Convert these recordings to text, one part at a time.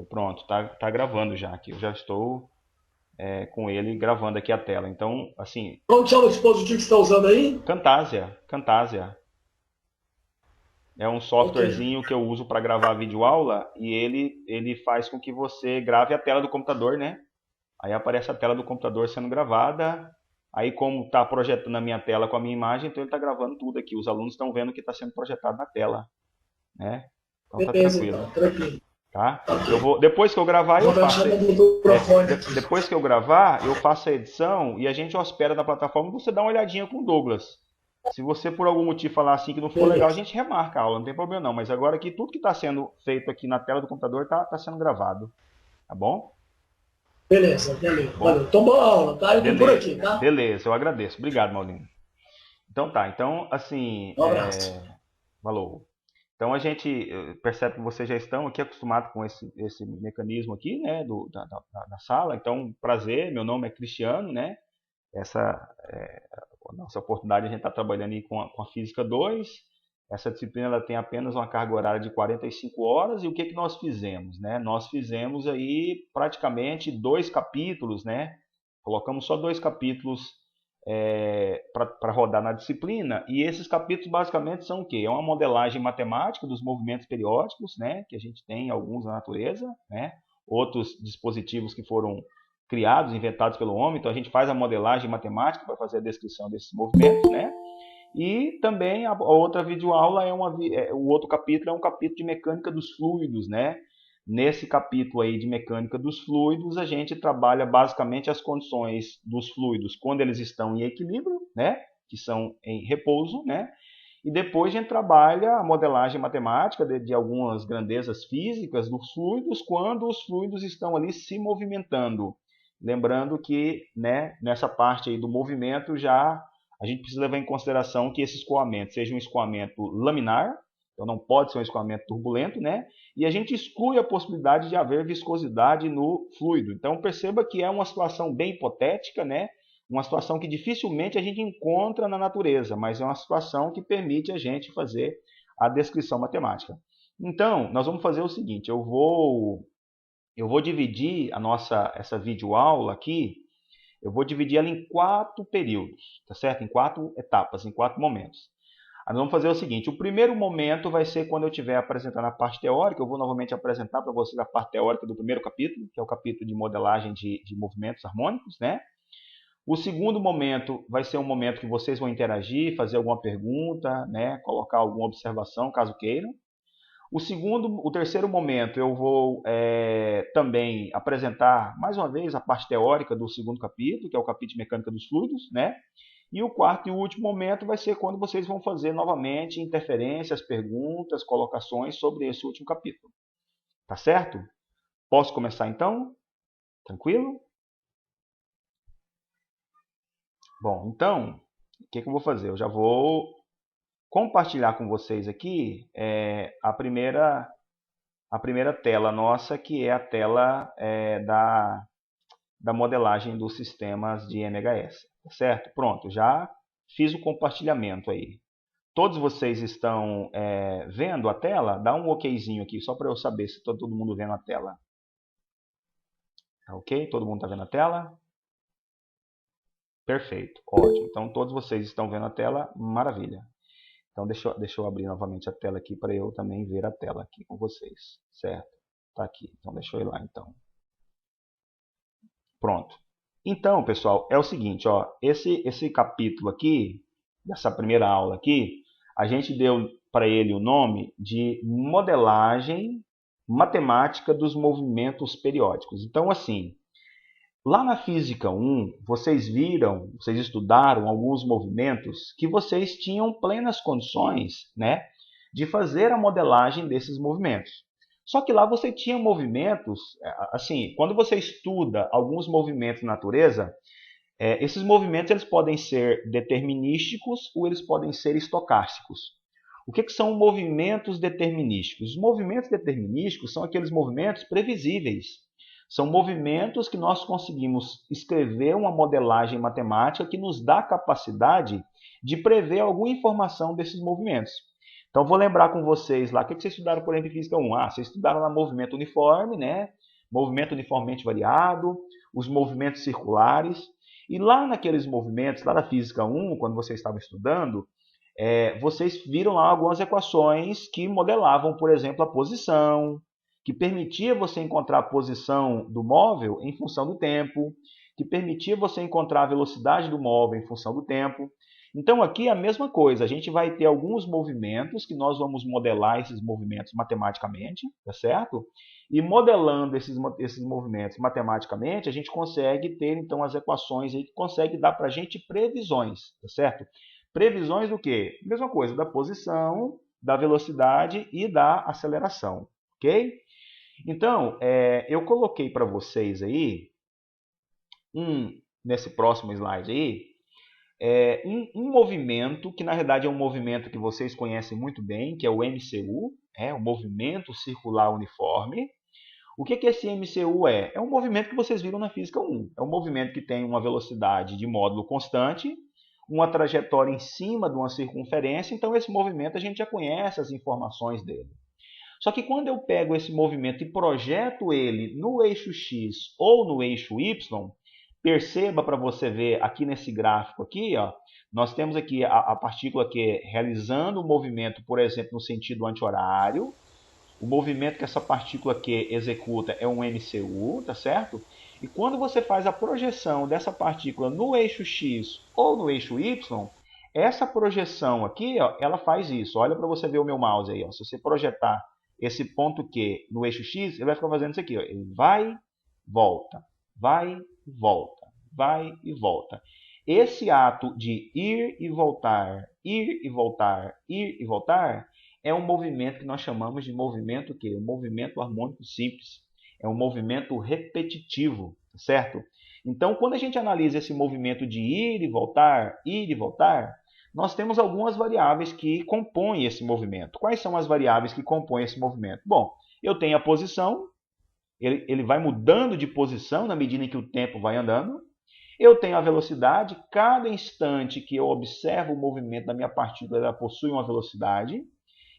Pronto, tá gravando já aqui. Eu já estou com ele gravando aqui a tela. Então, assim, Como chama o dispositivo que você está usando aí? Camtasia é um Ok. softwarezinho que eu uso para gravar videoaula e ele faz com que você grave a tela do computador, né? Aí aparece a tela do computador sendo gravada. Aí, como está projetando a minha tela com a minha imagem, então ele está gravando tudo aqui. Os alunos estão vendo o que está sendo projetado na tela, né? Então tá Beleza, tranquilo, então. Tranquilo. tá? Eu Ok. vou, depois que eu gravar, eu Vou dar faço. chave do microfone aqui. Depois que eu gravar, eu faço a edição e a gente hospeda na plataforma. Você dá uma olhadinha com o Douglas. Se você por algum motivo falar assim que não ficou legal, a Beleza. gente remarca a aula, não tem problema não. Mas agora aqui tudo que está sendo feito aqui na tela do computador está sendo gravado, tá bom? Beleza, beleza. Tá Valeu. bom? Tomou a aula, tá? Eu tô por aqui, tá? Beleza, eu agradeço. Obrigado, Maulinho. Então tá, então assim, Um abraço. falou. Então a gente percebe que vocês já estão aqui acostumados com esse mecanismo aqui, né, da sala. Então, prazer, meu nome é Cristiano, né? Essa a nossa oportunidade, a gente está trabalhando aí com a Física 2. Essa disciplina ela tem apenas uma carga horária de 45 horas. E o que, que nós fizemos? Né? Nós fizemos aí praticamente 2 capítulos, né? Colocamos só 2 capítulos para rodar na disciplina. E esses capítulos basicamente são o quê? É uma modelagem matemática dos movimentos periódicos, né? Que a gente tem alguns na natureza, né? Outros dispositivos que foram criados, inventados pelo homem. Então a gente faz a modelagem matemática para fazer a descrição desses movimentos, né? E também a outra videoaula o outro capítulo é um capítulo de mecânica dos fluidos, né? Nesse capítulo aí de mecânica dos fluidos, a gente trabalha basicamente as condições dos fluidos quando eles estão em equilíbrio, né? Que são em repouso, né? E depois a gente trabalha a modelagem matemática de algumas grandezas físicas dos fluidos quando os fluidos estão ali se movimentando. Lembrando que, né, nessa parte aí do movimento já a gente precisa levar em consideração que esse escoamento seja um escoamento laminar, então não pode ser um escoamento turbulento, né? E a gente exclui a possibilidade de haver viscosidade no fluido. Então perceba que é uma situação bem hipotética, né? Uma situação que dificilmente a gente encontra na natureza, mas é uma situação que permite a gente fazer a descrição matemática. Então, nós vamos fazer o seguinte, eu vou dividir essa videoaula aqui, eu vou dividir ela em 4 períodos, tá certo? Em 4 etapas, em 4 momentos. Aí nós vamos fazer o seguinte, o primeiro momento vai ser quando eu estiver apresentando a parte teórica, eu vou novamente apresentar para vocês a parte teórica do primeiro capítulo, que é o capítulo de modelagem de movimentos harmônicos, né? O segundo momento vai ser um momento que vocês vão interagir, fazer alguma pergunta, né? Colocar alguma observação, caso queiram. O terceiro momento eu vou também apresentar mais uma vez a parte teórica do segundo capítulo, que é o capítulo de mecânica dos fluidos, né? E o quarto e último momento vai ser quando vocês vão fazer novamente interferências, perguntas, colocações sobre esse último capítulo. Tá certo? Posso começar então? Tranquilo? Bom, então, o que, que eu vou fazer? Eu já vou compartilhar com vocês aqui a primeira tela nossa, que é a tela da modelagem dos sistemas de MHS, tá certo? Pronto, já fiz o compartilhamento aí. Todos vocês estão vendo a tela? Dá um okzinho aqui, só para eu saber se está todo mundo vendo a tela. Tá ok? Todo mundo está vendo a tela? Perfeito, ótimo. Então todos vocês estão vendo a tela, maravilha. Então deixa eu abrir novamente a tela aqui para eu também ver a tela aqui com vocês, certo? Tá aqui, então deixa eu ir lá então. Pronto. Então, pessoal, é o seguinte, ó, esse capítulo aqui, dessa primeira aula aqui, a gente deu para ele o nome de modelagem matemática dos movimentos periódicos. Então, assim, lá na Física 1, vocês estudaram alguns movimentos que vocês tinham plenas condições, né, de fazer a modelagem desses movimentos. Só que lá você tinha movimentos, assim, quando você estuda alguns movimentos na natureza, esses movimentos eles podem ser determinísticos ou eles podem ser estocásticos. O que são movimentos determinísticos? Os movimentos determinísticos são aqueles movimentos previsíveis. São movimentos que nós conseguimos escrever uma modelagem matemática que nos dá a capacidade de prever alguma informação desses movimentos. Então, vou lembrar com vocês lá, o que vocês estudaram, por exemplo, em Física 1? Ah, vocês estudaram lá movimento uniforme, né? Movimento uniformemente variado, os movimentos circulares. E lá naqueles movimentos, lá na Física 1, quando vocês estavam estudando, vocês viram lá algumas equações que modelavam, por exemplo, a posição, que permitia você encontrar a posição do móvel em função do tempo, que permitia você encontrar a velocidade do móvel em função do tempo. Então, aqui é a mesma coisa, a gente vai ter alguns movimentos que nós vamos modelar esses movimentos matematicamente, tá certo? E modelando esses movimentos matematicamente, a gente consegue ter, então, as equações aí que conseguem dar para a gente previsões, tá certo? Previsões do quê? Mesma coisa, da posição, da velocidade e da aceleração, ok? Então, eu coloquei para vocês aí, nesse próximo slide aí, um movimento que na verdade é um movimento que vocês conhecem muito bem, que é o MCU, o Movimento Circular Uniforme. O que esse MCU é? É um movimento que vocês viram na Física 1. É um movimento que tem uma velocidade de módulo constante, uma trajetória em cima de uma circunferência, então esse movimento a gente já conhece as informações dele. Só que quando eu pego esse movimento e projeto ele no eixo X ou no eixo Y, perceba para você ver aqui nesse gráfico aqui, ó, nós temos aqui a partícula aqui realizando o movimento, por exemplo, no sentido anti-horário. O movimento que essa partícula aqui executa é um MCU, tá certo? E quando você faz a projeção dessa partícula no eixo X ou no eixo Y, essa projeção aqui, ó, ela faz isso. Olha para você ver o meu mouse aí. Ó. Se você projetar esse ponto Q no eixo X, ele vai ficar fazendo isso aqui. Ó. Ele vai, volta, vai, volta, vai e volta. Esse ato de ir e voltar, ir e voltar, ir e voltar, é um movimento que nós chamamos de movimento o quê? Um movimento harmônico simples. É um movimento repetitivo, certo? Então, quando a gente analisa esse movimento de ir e voltar, nós temos algumas variáveis que compõem esse movimento. Quais são as variáveis que compõem esse movimento? Bom, eu tenho a posição, ele vai mudando de posição na medida em que o tempo vai andando. Eu tenho a velocidade, cada instante que eu observo o movimento da minha partícula, ela possui uma velocidade.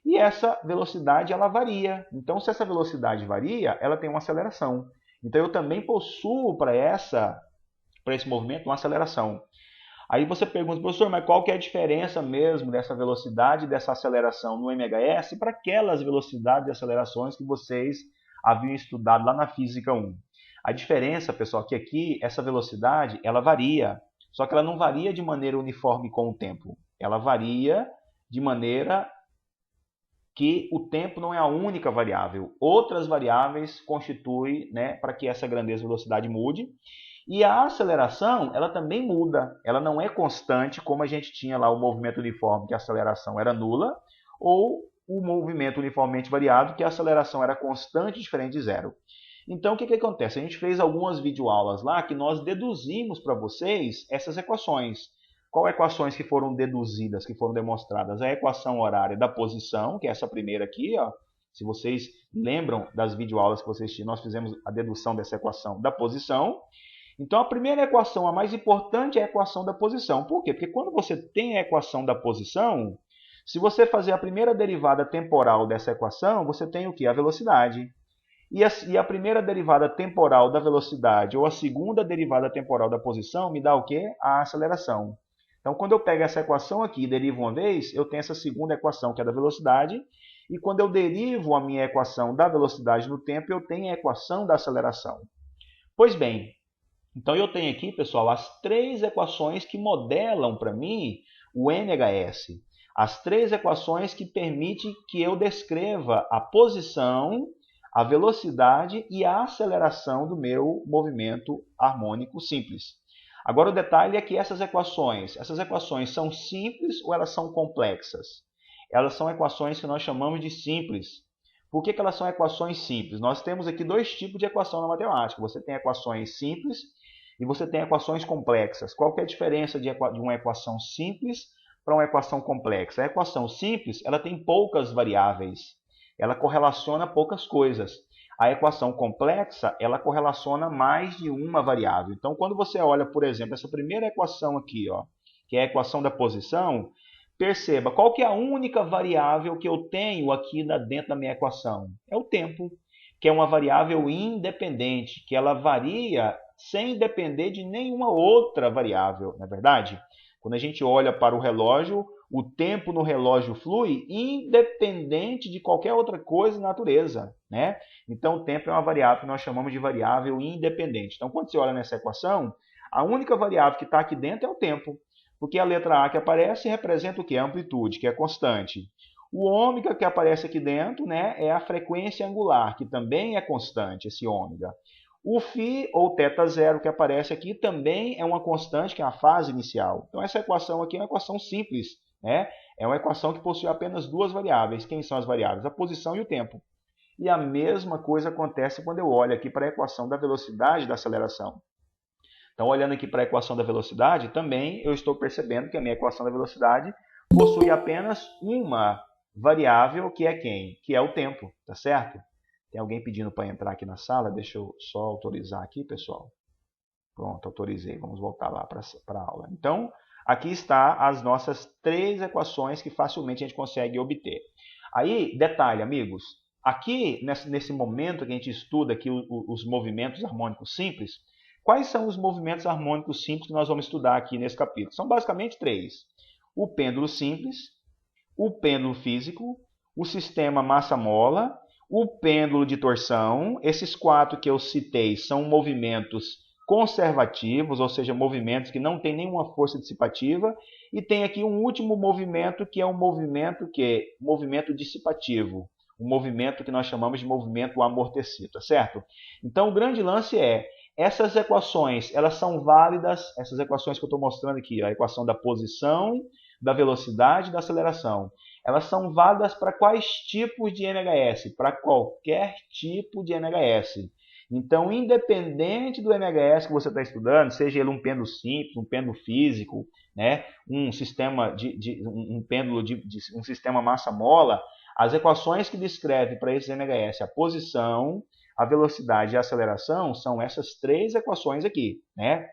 E essa velocidade ela varia. Então, se essa velocidade varia, ela tem uma aceleração. Então, eu também possuo para esse movimento uma aceleração. Aí você pergunta, professor, mas qual que é a diferença mesmo dessa velocidade e dessa aceleração no MHS para aquelas velocidades e acelerações que vocês haviam estudado lá na Física 1? A diferença, pessoal, é que aqui essa velocidade ela varia, só que ela não varia de maneira uniforme com o tempo. Ela varia de maneira que o tempo não é a única variável. Outras variáveis constituem, né, para que essa grandeza de velocidade mude. E a aceleração, ela também muda. Ela não é constante, como a gente tinha lá o movimento uniforme, que a aceleração era nula, ou o movimento uniformemente variado, que a aceleração era constante, diferente de zero. Então, o que acontece? A gente fez algumas videoaulas lá que nós deduzimos para vocês essas equações. Qual equações que foram deduzidas, que foram demonstradas? A equação horária da posição, que é essa primeira aqui, ó. Se vocês lembram das videoaulas que vocês tinham, nós fizemos a dedução dessa equação da posição. Então, a primeira equação, a mais importante, é a equação da posição. Por quê? Porque quando você tem a equação da posição, se você fazer a primeira derivada temporal dessa equação, você tem o quê? A velocidade. E a primeira derivada temporal da velocidade ou a segunda derivada temporal da posição me dá o quê? A aceleração. Então, quando eu pego essa equação aqui e derivo uma vez, eu tenho essa segunda equação, que é da velocidade. E quando eu derivo a minha equação da velocidade no tempo, eu tenho a equação da aceleração. Pois bem, então eu tenho aqui, pessoal, as três equações que modelam para mim o MHS. As três equações que permitem que eu descreva a posição, a velocidade e a aceleração do meu movimento harmônico simples. Agora, o detalhe é que essas equações são simples ou elas são complexas? Elas são equações que nós chamamos de simples. Por que elas são equações simples? Nós temos aqui dois tipos de equação na matemática. Você tem equações simples e você tem equações complexas. Qual que é a diferença de uma equação simples para uma equação complexa? A equação simples ela tem poucas variáveis. Ela correlaciona poucas coisas. A equação complexa, ela correlaciona mais de uma variável. Então, quando você olha, por exemplo, essa primeira equação aqui, ó, que é a equação da posição, perceba, qual que é a única variável que eu tenho aqui dentro da minha equação? É o tempo, que é uma variável independente, que ela varia sem depender de nenhuma outra variável, não é verdade? Quando a gente olha para o relógio, o tempo no relógio flui independente de qualquer outra coisa na natureza, né? Então, o tempo é uma variável que nós chamamos de variável independente. Então, quando você olha nessa equação, a única variável que está aqui dentro é o tempo, porque a letra A que aparece representa o quê? A amplitude, que é constante. O ômega que aparece aqui dentro, né, é a frequência angular, que também é constante, esse ômega. O φ, ou θ0, que aparece aqui, também é uma constante, que é a fase inicial. Então, essa equação aqui é uma equação simples, né? É uma equação que possui apenas duas variáveis. Quem são as variáveis? A posição e o tempo. E a mesma coisa acontece quando eu olho aqui para a equação da velocidade e da aceleração. Então, olhando aqui para a equação da velocidade, também eu estou percebendo que a minha equação da velocidade possui apenas uma variável, que é quem? Que é o tempo, tá certo? Tem alguém pedindo para entrar aqui na sala? Deixa eu só autorizar aqui, pessoal. Pronto, autorizei. Vamos voltar lá para a aula. Então, aqui está as nossas três equações que facilmente a gente consegue obter. Aí, detalhe, amigos. Aqui, nesse momento que a gente estuda aqui os movimentos harmônicos simples, quais são os movimentos harmônicos simples que nós vamos estudar aqui nesse capítulo? São basicamente três. O pêndulo simples, o pêndulo físico, o sistema massa-mola, o pêndulo de torção. Esses quatro que eu citei são movimentos conservativos, ou seja, movimentos que não têm nenhuma força dissipativa. E tem aqui um último movimento, que é um movimento dissipativo. Um movimento que nós chamamos de movimento amortecido, tá certo? Então, o grande lance é, essas equações, elas são válidas, essas equações que eu estou mostrando aqui, a equação da posição, da velocidade e da aceleração. Elas são válidas para quais tipos de NHS? Para qualquer tipo de NHS. Então, independente do NHS que você está estudando, seja ele um pêndulo simples, um pêndulo físico, né, um sistema um sistema massa-mola, as equações que descrevem para esse NHS a posição, a velocidade e a aceleração são essas três equações aqui, né?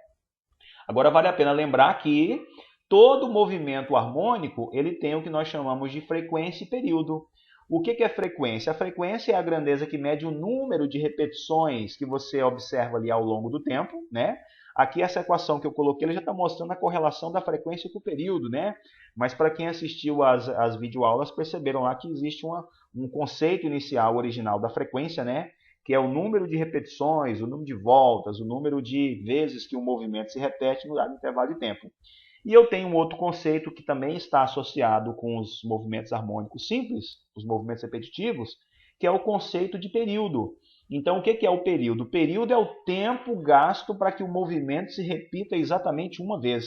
Agora, vale a pena lembrar que todo movimento harmônico ele tem o que nós chamamos de frequência e período. O que é frequência? A frequência é a grandeza que mede o número de repetições que você observa ali ao longo do tempo, né? Aqui essa equação que eu coloquei, ele já está mostrando a correlação da frequência com o período, né? Mas para quem assistiu às videoaulas, perceberam lá que existe um conceito inicial original da frequência, né? Que é o número de repetições, o número de voltas, o número de vezes que o movimento se repete no dado intervalo de tempo. E eu tenho um outro conceito que também está associado com os movimentos harmônicos simples, os movimentos repetitivos, que é o conceito de período. Então, o que é o período? O período é o tempo gasto para que o movimento se repita exatamente uma vez.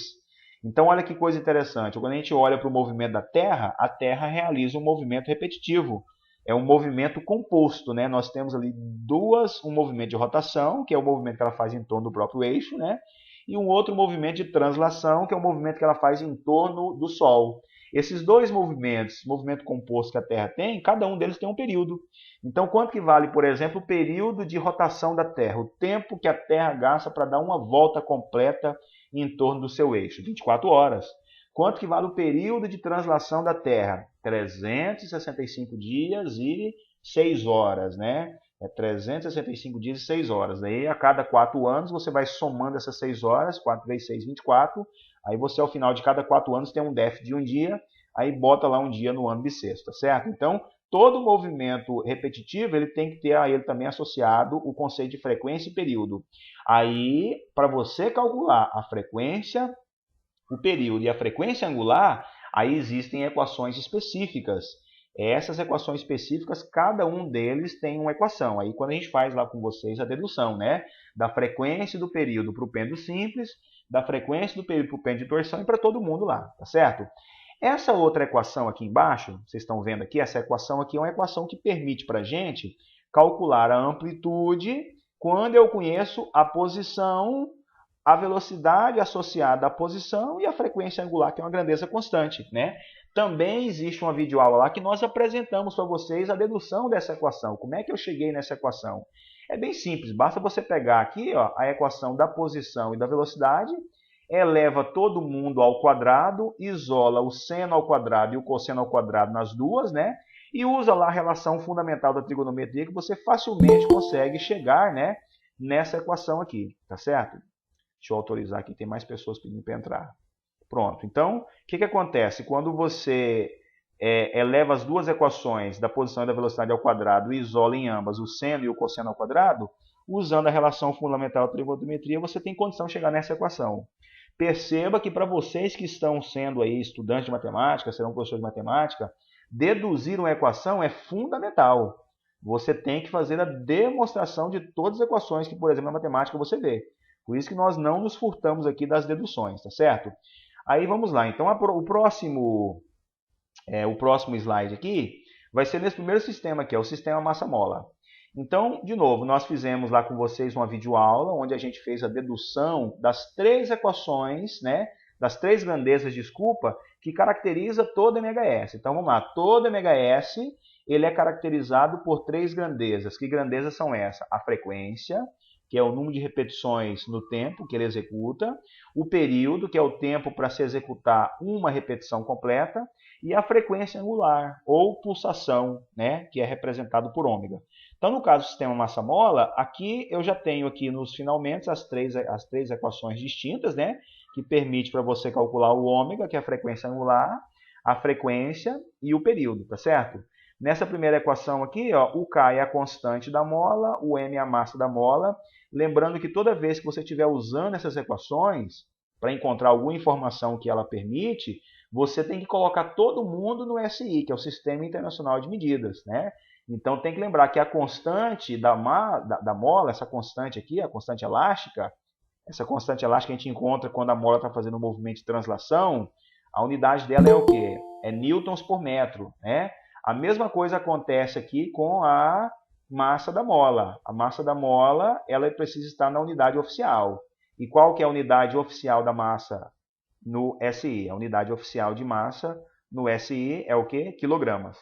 Então, olha que coisa interessante. Quando a gente olha para o movimento da Terra, a Terra realiza um movimento repetitivo. É um movimento composto, né? Nós temos ali um movimento de rotação, que é o movimento que ela faz em torno do próprio eixo, né? E um outro movimento de translação, que é o movimento que ela faz em torno do Sol. Esses dois movimentos, movimento composto que a Terra tem, cada um deles tem um período. Então, quanto que vale, por exemplo, o período de rotação da Terra? O tempo que a Terra gasta para dar uma volta completa em torno do seu eixo? 24 horas. Quanto que vale o período de translação da Terra? 365 dias e 6 horas, né? É 365 dias e 6 horas. Aí, a cada 4 anos, você vai somando essas 6 horas, 4 vezes 6, 24. Aí você, ao final de cada 4 anos, tem um déficit de um dia, aí bota lá um dia no ano bissexto, tá certo? Então, todo movimento repetitivo, ele tem que ter a ele também associado o conceito de frequência e período. Aí, para você calcular a frequência, o período e a frequência angular, aí existem equações específicas. Essas equações específicas, cada um deles tem uma equação. Aí quando a gente faz lá com vocês a dedução, né? Da frequência do período para o pêndulo simples, da frequência do período para o pêndulo de torção e para todo mundo lá, tá certo? Essa outra equação aqui embaixo, vocês estão vendo aqui, essa equação aqui é uma equação que permite para a gente calcular a amplitude quando eu conheço a posição, a velocidade associada à posição e a frequência angular, que é uma grandeza constante, né? Também existe uma videoaula lá que nós apresentamos para vocês a dedução dessa equação. Como é que eu cheguei nessa equação? É bem simples, basta você pegar aqui ó, a equação da posição e da velocidade eleva todo mundo ao quadrado, isola o seno ao quadrado e o cosseno ao quadrado nas duas, né? E usa lá a relação fundamental da trigonometria que você facilmente consegue chegar, né, nessa equação aqui, tá certo? Deixa eu autorizar aqui, tem mais pessoas pedindo para entrar. Pronto, então, o que acontece? Quando você eleva as duas equações da posição e da velocidade ao quadrado e isola em ambas o seno e o cosseno ao quadrado, usando a relação fundamental da trigonometria, você tem condição de chegar nessa equação. Perceba que para vocês que estão sendo aí estudantes de matemática, serão professores de matemática, deduzir uma equação é fundamental. Você tem que fazer a demonstração de todas as equações que, por exemplo, na matemática você vê. Por isso que nós não nos furtamos aqui das deduções, tá certo? Aí vamos lá. Então, o próximo slide aqui vai ser nesse primeiro sistema aqui, é o sistema massa-mola. Então, de novo, nós fizemos lá com vocês uma videoaula onde a gente fez a dedução das três equações, né, das três grandezas, desculpa, que caracteriza todo MHS. Então, vamos lá. Todo MHS ele é caracterizado por três grandezas. Que grandezas são essas? A frequência, que é o número de repetições no tempo que ele executa, o período, que é o tempo para se executar uma repetição completa, e a frequência angular, ou pulsação, né, que é representado por ômega. Então, no caso do sistema massa-mola, aqui eu já tenho aqui nos finalmente as três equações distintas, né, que permite para você calcular o ômega, que é a frequência angular, a frequência e o período, tá certo? Nessa primeira equação aqui, ó, o K é a constante da mola, o M é a massa da mola. Lembrando que toda vez que você estiver usando essas equações, para encontrar alguma informação que ela permite, você tem que colocar todo mundo no SI, que é o Sistema Internacional de Medidas, né? Então tem que lembrar que a constante da mola, essa constante aqui, a constante elástica, essa constante elástica a gente encontra quando a mola está fazendo um movimento de translação, a unidade dela é o quê? É newtons por metro, né? A mesma coisa acontece aqui com a massa da mola. A massa da mola, ela precisa estar na unidade oficial. E qual que é a unidade oficial da massa no SI? A unidade oficial de massa no SI é o quê? Quilogramas.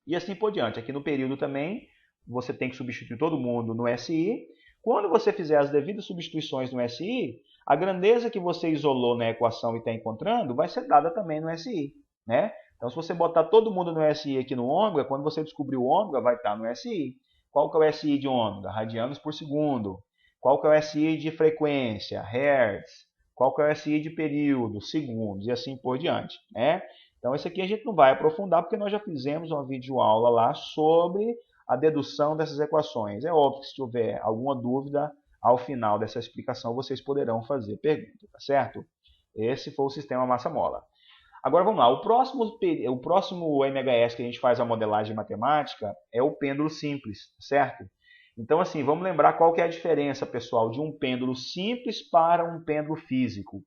E assim por diante. Aqui no período também, você tem que substituir todo mundo no SI. Quando você fizer as devidas substituições no SI, a grandeza que você isolou na equação e está encontrando vai ser dada também no SI, né? Então, se você botar todo mundo no SI aqui no ômega, quando você descobrir o ômega, vai estar no SI. Qual que é o SI de ômega? Radianos por segundo. Qual que é o SI de frequência? Hertz. Qual que é o SI de período? Segundos, e assim por diante, né? Então, esse aqui a gente não vai aprofundar, porque nós já fizemos uma videoaula lá sobre a dedução dessas equações. É óbvio que se tiver alguma dúvida, ao final dessa explicação, vocês poderão fazer pergunta, tá certo? Esse foi o sistema massa-mola. Agora vamos lá, o próximo MHS que a gente faz a modelagem matemática é o pêndulo simples, certo? Então assim, vamos lembrar qual que é a diferença, pessoal, de um pêndulo simples para um pêndulo físico.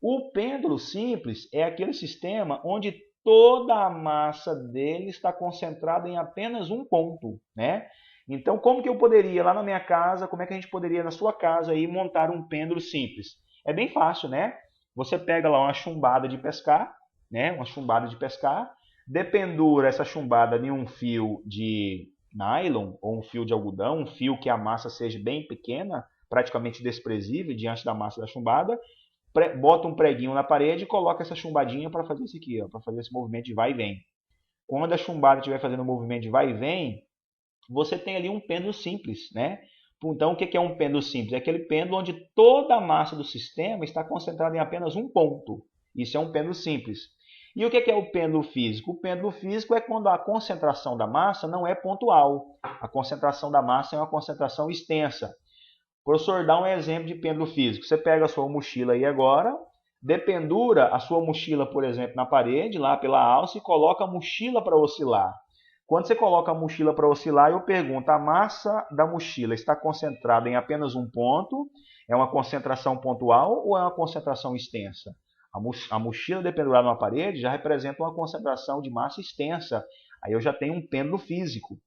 O pêndulo simples é aquele sistema onde toda a massa dele está concentrada em apenas um ponto, né? Então como que eu poderia, lá na minha casa, como é que a gente poderia na sua casa aí montar um pêndulo simples? É bem fácil, né? Você pega lá uma chumbada de pescar, né? Uma chumbada de pescar, dependura essa chumbada em um fio de nylon ou um fio de algodão, um fio que a massa seja bem pequena, praticamente desprezível diante da massa da chumbada, bota um preguinho na parede e coloca essa chumbadinha para fazer isso aqui, para fazer esse movimento de vai e vem. Quando a chumbada estiver fazendo o movimento de vai e vem, você tem ali um pêndulo simples, né? Então, o que é um pêndulo simples? É aquele pêndulo onde toda a massa do sistema está concentrada em apenas um ponto. Isso é um pêndulo simples. E o que é o pêndulo físico? O pêndulo físico é quando a concentração da massa não é pontual. A concentração da massa é uma concentração extensa. O professor dá um exemplo de pêndulo físico. Você pega a sua mochila aí agora, dependura a sua mochila, por exemplo, na parede, lá pela alça, e coloca a mochila para oscilar. Quando você coloca a mochila para oscilar, eu pergunto, a massa da mochila está concentrada em apenas um ponto? É uma concentração pontual ou é uma concentração extensa? A mochila dependurada numa parede já representa uma concentração de massa extensa. Aí eu já tenho um pêndulo físico.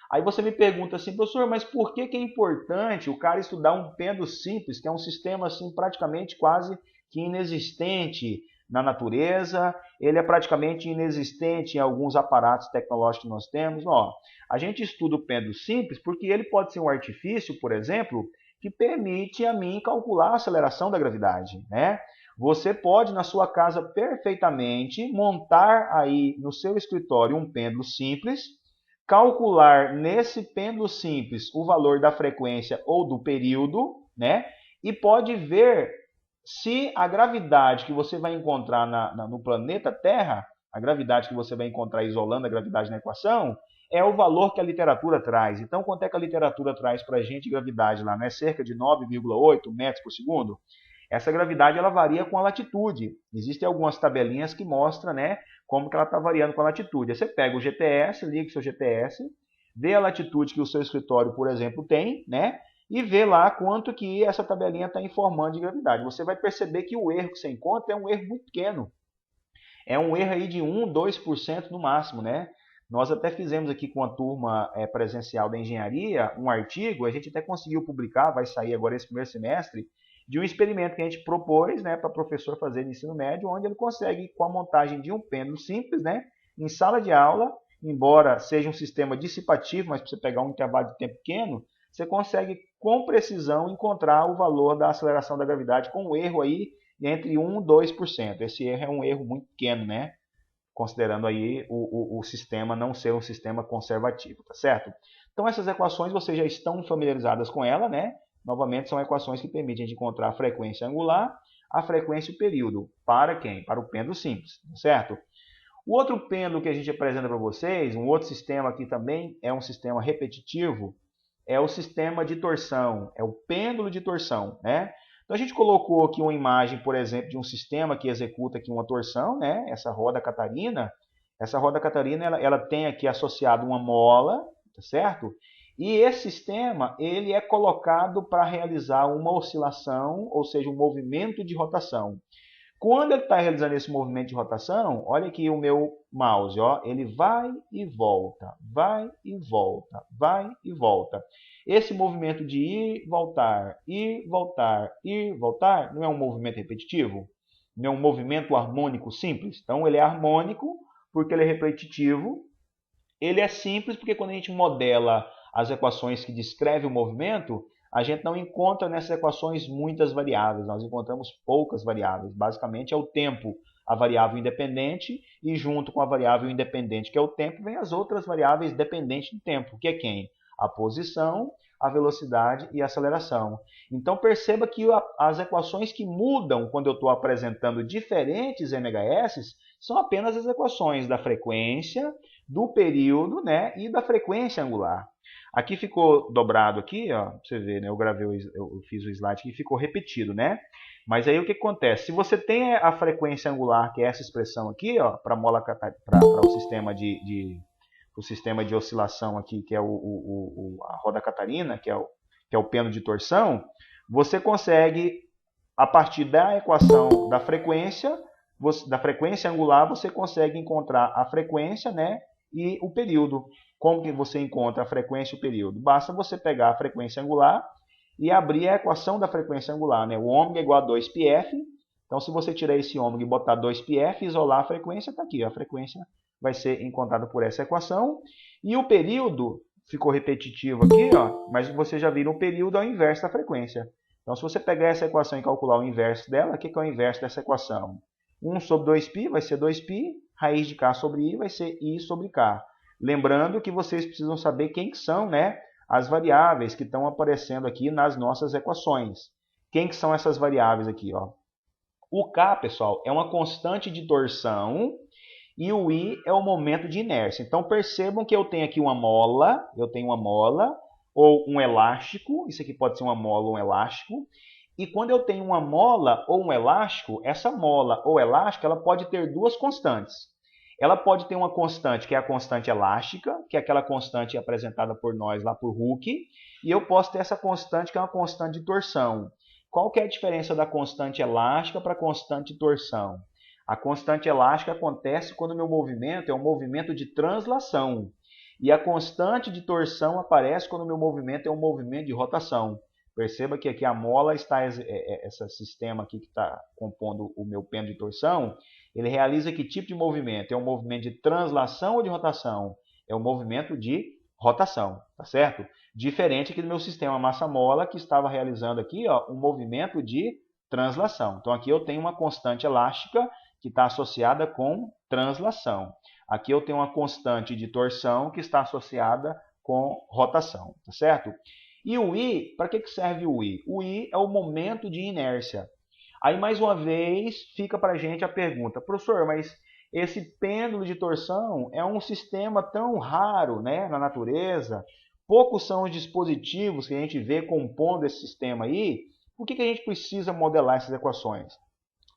Aí você me pergunta assim, professor, mas por que é importante o cara estudar um pêndulo simples, que é um sistema assim, praticamente quase que inexistente na natureza, ele é praticamente inexistente em alguns aparatos tecnológicos que nós temos. Ó, a gente estuda o pêndulo simples porque ele pode ser um artifício, por exemplo, que permite a mim calcular a aceleração da gravidade, né? Você pode, na sua casa, perfeitamente montar aí no seu escritório um pêndulo simples, calcular nesse pêndulo simples o valor da frequência ou do período, né? E pode ver se a gravidade que você vai encontrar no planeta Terra, a gravidade que você vai encontrar isolando a gravidade na equação, é o valor que a literatura traz. Então, quanto é que a literatura traz para a gente de gravidade lá? Não é cerca de 9,8 metros por segundo? Essa gravidade ela varia com a latitude. Existem algumas tabelinhas que mostram, né, como que ela está variando com a latitude. Aí você pega o GTS, liga o seu GTS, vê a latitude que o seu escritório, por exemplo, tem, né, e vê lá quanto que essa tabelinha está informando de gravidade. Você vai perceber que o erro que você encontra é um erro muito pequeno. É um erro aí de 1, 2% no máximo, né? Nós até fizemos aqui com a turma presencial da engenharia um artigo, a gente até conseguiu publicar, vai sair agora esse primeiro semestre, de um experimento que a gente propôs, né, para o professor fazer no ensino médio, onde ele consegue, com a montagem de um pêndulo simples, né, em sala de aula, embora seja um sistema dissipativo, mas para você pegar um intervalo de tempo pequeno, você consegue com precisão encontrar o valor da aceleração da gravidade com um erro aí entre 1 e 2%. Esse erro é um erro muito pequeno, né? Considerando aí o sistema não ser um sistema conservativo, tá certo? Então essas equações vocês já estão familiarizadas com ela, né? Novamente são equações que permitem a gente encontrar a frequência angular, a frequência e o período. Para quem? Para o pêndulo simples, tá certo? O outro pêndulo que a gente apresenta para vocês, um outro sistema aqui também é um sistema repetitivo, é o sistema de torção, é o pêndulo de torção, né? Então a gente colocou aqui uma imagem, por exemplo, de um sistema que executa aqui uma torção, né? Essa roda Catarina. Essa roda Catarina ela tem aqui associado uma mola, tá certo? E esse sistema ele é colocado para realizar uma oscilação, ou seja, um movimento de rotação. Quando ele está realizando esse movimento de rotação, olha aqui o meu mouse, ó, ele vai e volta, vai e volta, vai e volta. Esse movimento de ir, voltar, não é um movimento repetitivo? Não é um movimento harmônico simples? Então ele é harmônico porque ele é repetitivo. Ele é simples porque quando a gente modela as equações que descrevem o movimento, a gente não encontra nessas equações muitas variáveis, nós encontramos poucas variáveis. Basicamente é o tempo, a variável independente, e junto com a variável independente, que é o tempo, vem as outras variáveis dependentes do tempo, que é quem? A posição, a velocidade e a aceleração. Então perceba que as equações que mudam quando eu estou apresentando diferentes MHS são apenas as equações da frequência, do período, né, e da frequência angular. Aqui ficou dobrado aqui, ó, pra você ver, né? Eu fiz o slide que ficou repetido, né? Mas aí o que acontece? Se você tem a frequência angular, que é essa expressão aqui, ó, para o sistema de oscilação aqui, que é a roda Catarina, que é o pêndulo de torção, você consegue, a partir da equação da frequência angular, você consegue encontrar a frequência, né, e o período. Como que você encontra a frequência e o período? Basta você pegar a frequência angular e abrir a equação da frequência angular, né? O ômega é igual a 2πf. Então, se você tirar esse ômega e botar 2πf e isolar a frequência, está aqui. A frequência vai ser encontrada por essa equação. E o período, ficou repetitivo aqui, ó, mas você já viu o período ao inverso da frequência. Então, se você pegar essa equação e calcular o inverso dela, o que é o inverso dessa equação? 1 sobre 2π vai ser 2π, raiz de k sobre i vai ser i sobre k. Lembrando que vocês precisam saber quem que são, né, as variáveis que estão aparecendo aqui nas nossas equações. Quem que são essas variáveis aqui? Ó? O K, pessoal, é uma constante de torção e o I é o momento de inércia. Então percebam que eu tenho aqui uma mola, ou um elástico, isso aqui pode ser uma mola ou um elástico. E quando eu tenho uma mola ou um elástico, essa mola ou elástico ela pode ter duas constantes. Ela pode ter uma constante que é a constante elástica, que é aquela constante apresentada por nós lá por Hooke, e eu posso ter essa constante que é uma constante de torção. Qual que é a diferença da constante elástica para a constante de torção? A constante elástica acontece quando o meu movimento é um movimento de translação, e a constante de torção aparece quando o meu movimento é um movimento de rotação. Perceba que aqui a mola está, esse sistema aqui que está compondo o meu pêndulo de torção, ele realiza que tipo de movimento? É um movimento de translação ou de rotação? É um movimento de rotação, tá certo? Diferente aqui do meu sistema massa-mola, que estava realizando aqui ó, um movimento de translação. Então aqui eu tenho uma constante elástica que está associada com translação. Aqui eu tenho uma constante de torção que está associada com rotação, tá certo? E o I, para que serve o I? O I é o momento de inércia. Aí, mais uma vez, fica para a gente a pergunta, professor, mas esse pêndulo de torção é um sistema tão raro, né, na natureza, poucos são os dispositivos que a gente vê compondo esse sistema aí, por que a gente precisa modelar essas equações?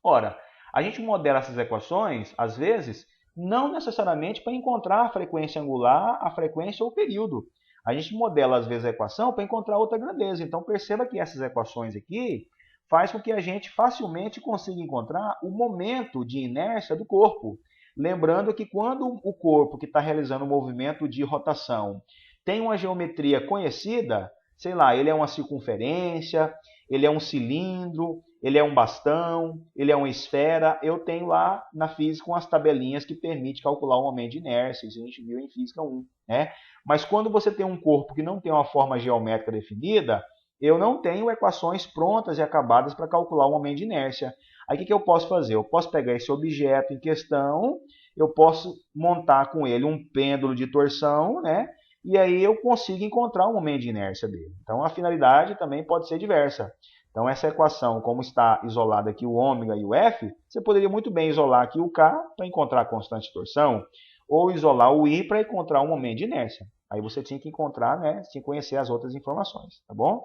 Ora, a gente modela essas equações, às vezes, não necessariamente para encontrar a frequência angular, a frequência ou o período. A gente modela, às vezes, a equação para encontrar outra grandeza. Então, perceba que essas equações aqui faz com que a gente facilmente consiga encontrar o momento de inércia do corpo. Lembrando que quando o corpo que está realizando o movimento de rotação tem uma geometria conhecida, sei lá, ele é uma circunferência, ele é um cilindro, ele é um bastão, ele é uma esfera, eu tenho lá na física umas tabelinhas que permitem calcular o momento de inércia, isso a gente viu em física 1, né? Mas quando você tem um corpo que não tem uma forma geométrica definida, eu não tenho equações prontas e acabadas para calcular o momento de inércia. Aí o que eu posso fazer? Eu posso pegar esse objeto em questão, eu posso montar com ele um pêndulo de torção, né? E aí eu consigo encontrar o momento de inércia dele. Então a finalidade também pode ser diversa. Então essa equação, como está isolada aqui o ômega e o F, você poderia muito bem isolar aqui o K para encontrar a constante de torção, ou isolar o I para encontrar o momento de inércia. Aí você tinha que encontrar, né? Tinha que conhecer as outras informações, tá bom?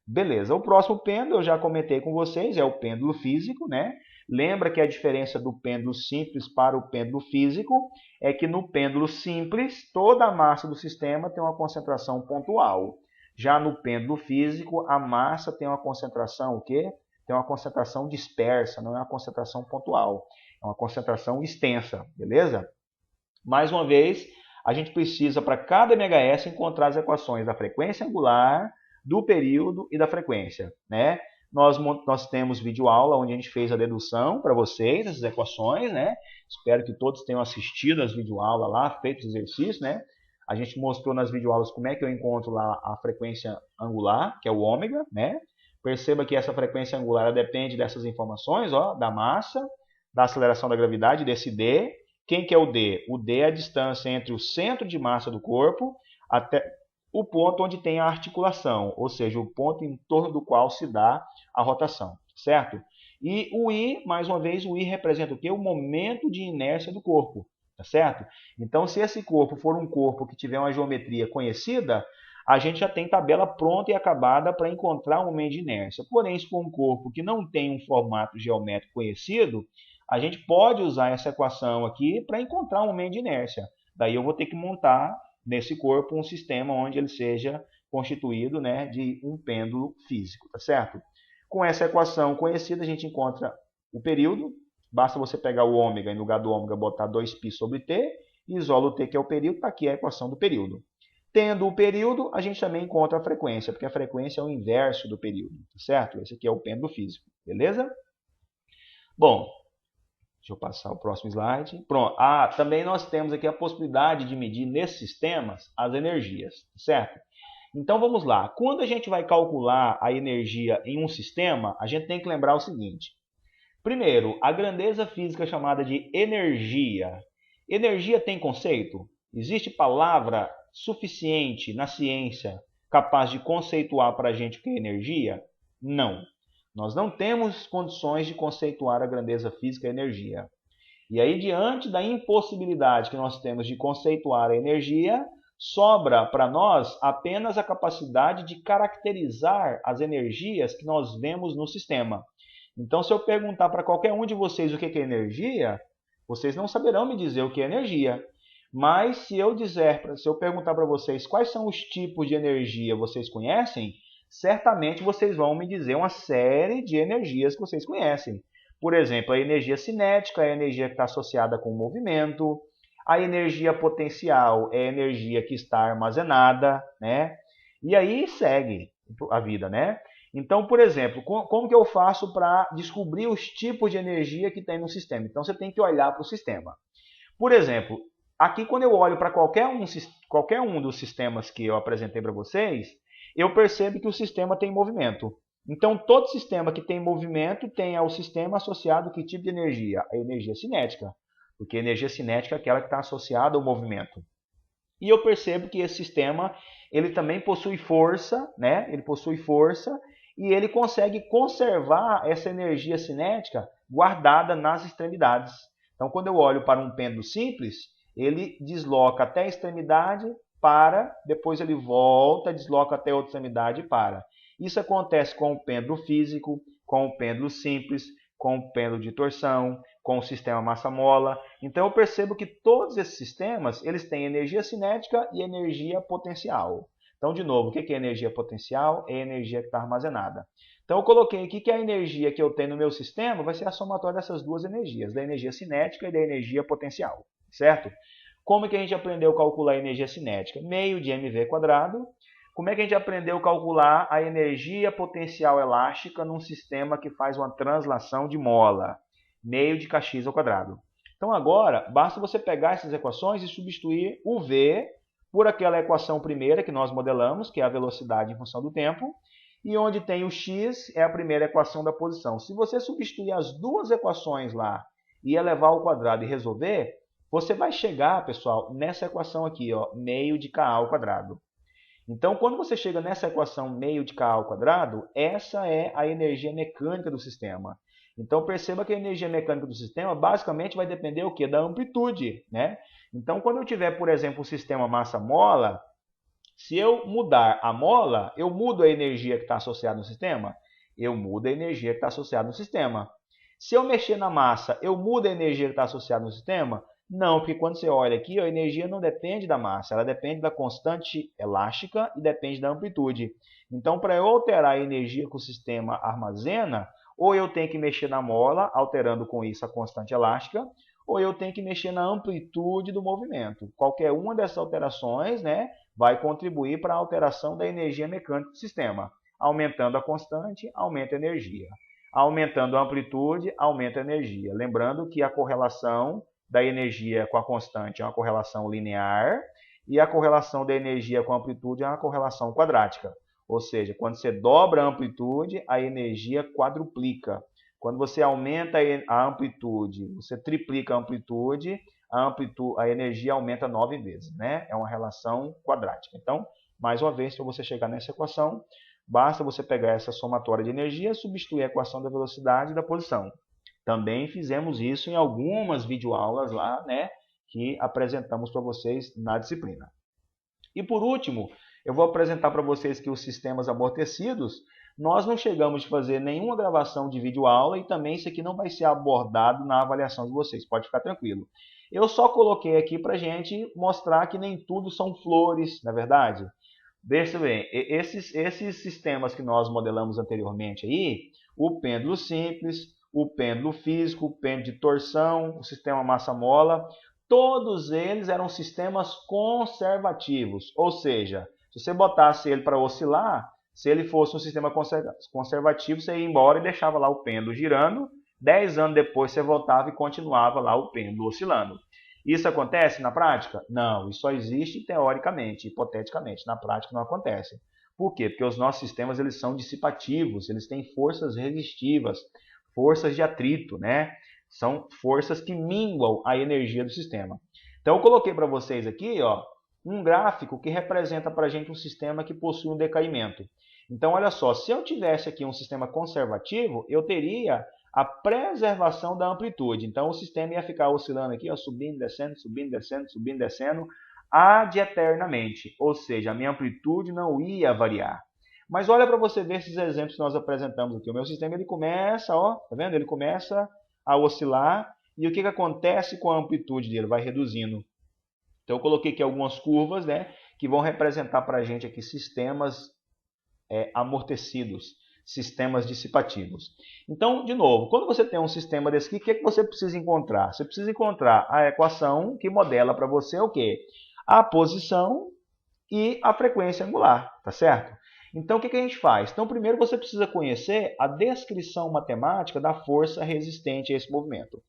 Beleza, o próximo pêndulo eu já comentei com vocês, é o pêndulo físico, né? Lembra que a diferença do pêndulo simples para o pêndulo físico é que no pêndulo simples, toda a massa do sistema tem uma concentração pontual. Já no pêndulo físico, a massa tem uma concentração, o quê? Tem uma concentração dispersa, não é uma concentração pontual. É uma concentração extensa, beleza? Mais uma vez, a gente precisa, para cada MHS, encontrar as equações da frequência angular, do período e da frequência, né? Nós temos videoaula onde a gente fez a dedução para vocês, essas equações, né? Espero que todos tenham assistido as videoaulas lá, feito os exercícios, né? A gente mostrou nas videoaulas como é que eu encontro lá a frequência angular, que é o ômega, né? Perceba que essa frequência angular depende dessas informações, ó, da massa, da aceleração da gravidade, desse D. Quem que é o D? O D é a distância entre o centro de massa do corpo até o ponto onde tem a articulação, ou seja, o ponto em torno do qual se dá a rotação, certo? E o I, mais uma vez, o I representa o quê? O momento de inércia do corpo, tá certo? Então, se esse corpo for um corpo que tiver uma geometria conhecida, a gente já tem tabela pronta e acabada para encontrar o momento de inércia. Porém, se for um corpo que não tem um formato geométrico conhecido, a gente pode usar essa equação aqui para encontrar o momento de inércia. Daí eu vou ter que montar nesse corpo um sistema onde ele seja constituído, né, de um pêndulo físico, tá certo? Com essa equação conhecida, a gente encontra o período. Basta você pegar o ômega e no lugar do ômega botar 2π sobre t, e isola o t, que é o período, está aqui a equação do período. Tendo o período, a gente também encontra a frequência, porque a frequência é o inverso do período, tá certo? Esse aqui é o pêndulo físico, beleza? Bom, deixa eu passar o próximo slide. Pronto. Também nós temos aqui a possibilidade de medir nesses sistemas as energias, certo? Então vamos lá. Quando a gente vai calcular a energia em um sistema, a gente tem que lembrar o seguinte. Primeiro, a grandeza física chamada de energia. Energia tem conceito? Existe palavra suficiente na ciência capaz de conceituar para a gente o que é energia? Não. Nós não temos condições de conceituar a grandeza física e a energia. E aí, diante da impossibilidade que nós temos de conceituar a energia, sobra para nós apenas a capacidade de caracterizar as energias que nós vemos no sistema. Então, se eu perguntar para qualquer um de vocês o que é energia, vocês não saberão me dizer o que é energia. Mas se eu perguntar para vocês quais são os tipos de energia vocês conhecem, certamente vocês vão me dizer uma série de energias que vocês conhecem. Por exemplo, a energia cinética é a energia que está associada com o movimento. A energia potencial é a energia que está armazenada, né? E aí segue a vida, né? Então, por exemplo, como que eu faço para descobrir os tipos de energia que tem no sistema? Então, você tem que olhar para o sistema. Por exemplo, aqui quando eu olho para qualquer um dos sistemas que eu apresentei para vocês, eu percebo que o sistema tem movimento. Então, todo sistema que tem movimento tem ao sistema associado que tipo de energia? A energia cinética, porque a energia cinética é aquela que está associada ao movimento. E eu percebo que esse sistema ele também possui força, né? Ele possui força e ele consegue conservar essa energia cinética guardada nas extremidades. Então, quando eu olho para um pêndulo simples, ele desloca até a extremidade, para, depois ele volta, desloca até outra extremidade e para. Isso acontece com o pêndulo físico, com o pêndulo simples, com o pêndulo de torção, com o sistema massa-mola. Então eu percebo que todos esses sistemas eles têm energia cinética e energia potencial. Então, de novo, o que é energia potencial? É a energia que está armazenada. Então eu coloquei aqui que a energia que eu tenho no meu sistema vai ser a somatória dessas duas energias, da energia cinética e da energia potencial, certo? Como é que a gente aprendeu a calcular a energia cinética? Meio de mv². Como é que a gente aprendeu a calcular a energia potencial elástica num sistema que faz uma translação de mola? Meio de kx². Então agora, basta você pegar essas equações e substituir o V por aquela equação primeira que nós modelamos, que é a velocidade em função do tempo, e onde tem o x é a primeira equação da posição. Se você substituir as duas equações lá e elevar ao quadrado e resolver, você vai chegar, pessoal, nessa equação aqui, ó, meio de Ka². Então, quando você chega nessa equação meio de Ka², essa é a energia mecânica do sistema. Então, perceba que a energia mecânica do sistema basicamente vai depender o quê? Da amplitude, né? Então, quando eu tiver, por exemplo, o sistema massa-mola, se eu mudar a mola, eu mudo a energia que está associada no sistema? Eu mudo a energia que está associada no sistema. Se eu mexer na massa, eu mudo a energia que está associada no sistema? Não, porque quando você olha aqui, a energia não depende da massa, ela depende da constante elástica e depende da amplitude. Então, para eu alterar a energia que o sistema armazena, ou eu tenho que mexer na mola, alterando com isso a constante elástica, ou eu tenho que mexer na amplitude do movimento. Qualquer uma dessas alterações, né, vai contribuir para a alteração da energia mecânica do sistema. Aumentando a constante, aumenta a energia. Aumentando a amplitude, aumenta a energia. Lembrando que a correlação da energia com a constante é uma correlação linear e a correlação da energia com a amplitude é uma correlação quadrática. Ou seja, quando você dobra a amplitude, a energia quadruplica. Quando você aumenta a amplitude, você triplica a amplitude, a energia aumenta 9 vezes, né? É uma relação quadrática. Então, mais uma vez, para você chegar nessa equação, basta você pegar essa somatória de energia, substituir a equação da velocidade e da posição. Também fizemos isso em algumas videoaulas lá, né, que apresentamos para vocês na disciplina. E por último, eu vou apresentar para vocês que os sistemas amortecidos, nós não chegamos a fazer nenhuma gravação de videoaula e também isso aqui não vai ser abordado na avaliação de vocês, pode ficar tranquilo. Eu só coloquei aqui para a gente mostrar que nem tudo são flores, não é verdade? Veja bem, esses sistemas que nós modelamos anteriormente aí, o pêndulo simples, o pêndulo físico, o pêndulo de torção, o sistema massa-mola, todos eles eram sistemas conservativos, ou seja, se você botasse ele para oscilar, se ele fosse um sistema conservativo, você ia embora e deixava lá o pêndulo girando, 10 anos depois você voltava e continuava lá o pêndulo oscilando. Isso acontece na prática? Não, isso só existe teoricamente, hipoteticamente, na prática não acontece. Por quê? Porque os nossos sistemas eles são dissipativos, eles têm forças resistivas, forças de atrito, né? São forças que minguam a energia do sistema. Então eu coloquei para vocês aqui, ó, um gráfico que representa para a gente um sistema que possui um decaimento. Então olha só, se eu tivesse aqui um sistema conservativo, eu teria a preservação da amplitude. Então o sistema ia ficar oscilando aqui, ó, subindo, descendo, subindo, descendo, subindo, descendo, ad eternamente. Ou seja, a minha amplitude não ia variar. Mas olha para você ver esses exemplos que nós apresentamos aqui. O meu sistema ele começa, ó, tá vendo? Ele começa a oscilar e o que acontece com a amplitude dele? Vai reduzindo. Então eu coloquei aqui algumas curvas, né, que vão representar para a gente aqui sistemas amortecidos, sistemas dissipativos. Então, de novo, quando você tem um sistema desse aqui, o que é que você precisa encontrar? Você precisa encontrar a equação que modela para você o quê? A posição e a frequência angular, tá certo? Então, o que a gente faz? Então, primeiro você precisa conhecer a descrição matemática da força resistente a esse movimento.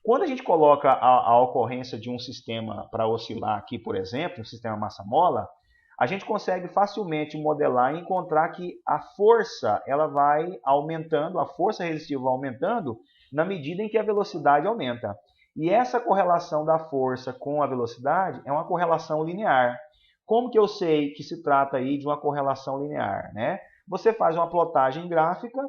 Quando a gente coloca a ocorrência de um sistema para oscilar aqui, por exemplo, um sistema massa-mola, a gente consegue facilmente modelar e encontrar que a força ela vai aumentando, a força resistiva vai aumentando na medida em que a velocidade aumenta. E essa correlação da força com a velocidade é uma correlação linear. Como que eu sei que se trata aí de uma correlação linear, né? Você faz uma plotagem gráfica,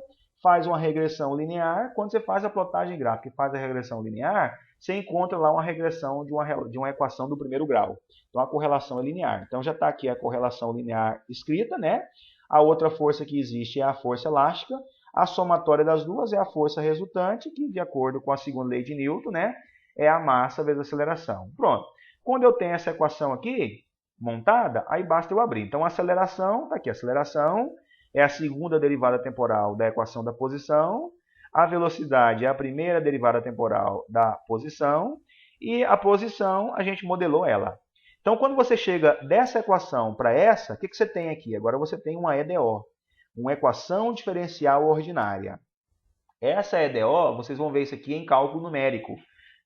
faz uma regressão linear. Quando você faz a plotagem gráfica e faz a regressão linear, você encontra lá uma regressão de uma equação do primeiro grau. Então a correlação é linear. Então já está aqui a correlação linear escrita, né? A outra força que existe é a força elástica. A somatória das duas é a força resultante, que de acordo com a segunda lei de Newton, né, é a massa vezes a aceleração. Pronto. Quando eu tenho essa equação aqui montada, aí basta eu abrir. Então a aceleração, está aqui, a aceleração é a segunda derivada temporal da equação da posição. A velocidade é a primeira derivada temporal da posição. E a posição, a gente modelou ela. Então, quando você chega dessa equação para essa, o que você tem aqui? Agora você tem uma EDO, uma equação diferencial ordinária. Essa EDO, vocês vão ver isso aqui em cálculo numérico.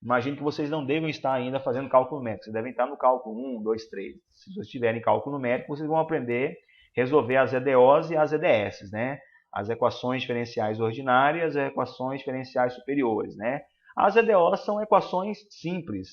Imagino que vocês não devem estar ainda fazendo cálculo numérico. Vocês devem estar no cálculo 1, 2, 3. Se vocês estiverem em cálculo numérico, vocês vão aprender a resolver as EDOs e as EDS, né? As equações diferenciais ordinárias e as equações diferenciais superiores, né? As EDOs são equações simples.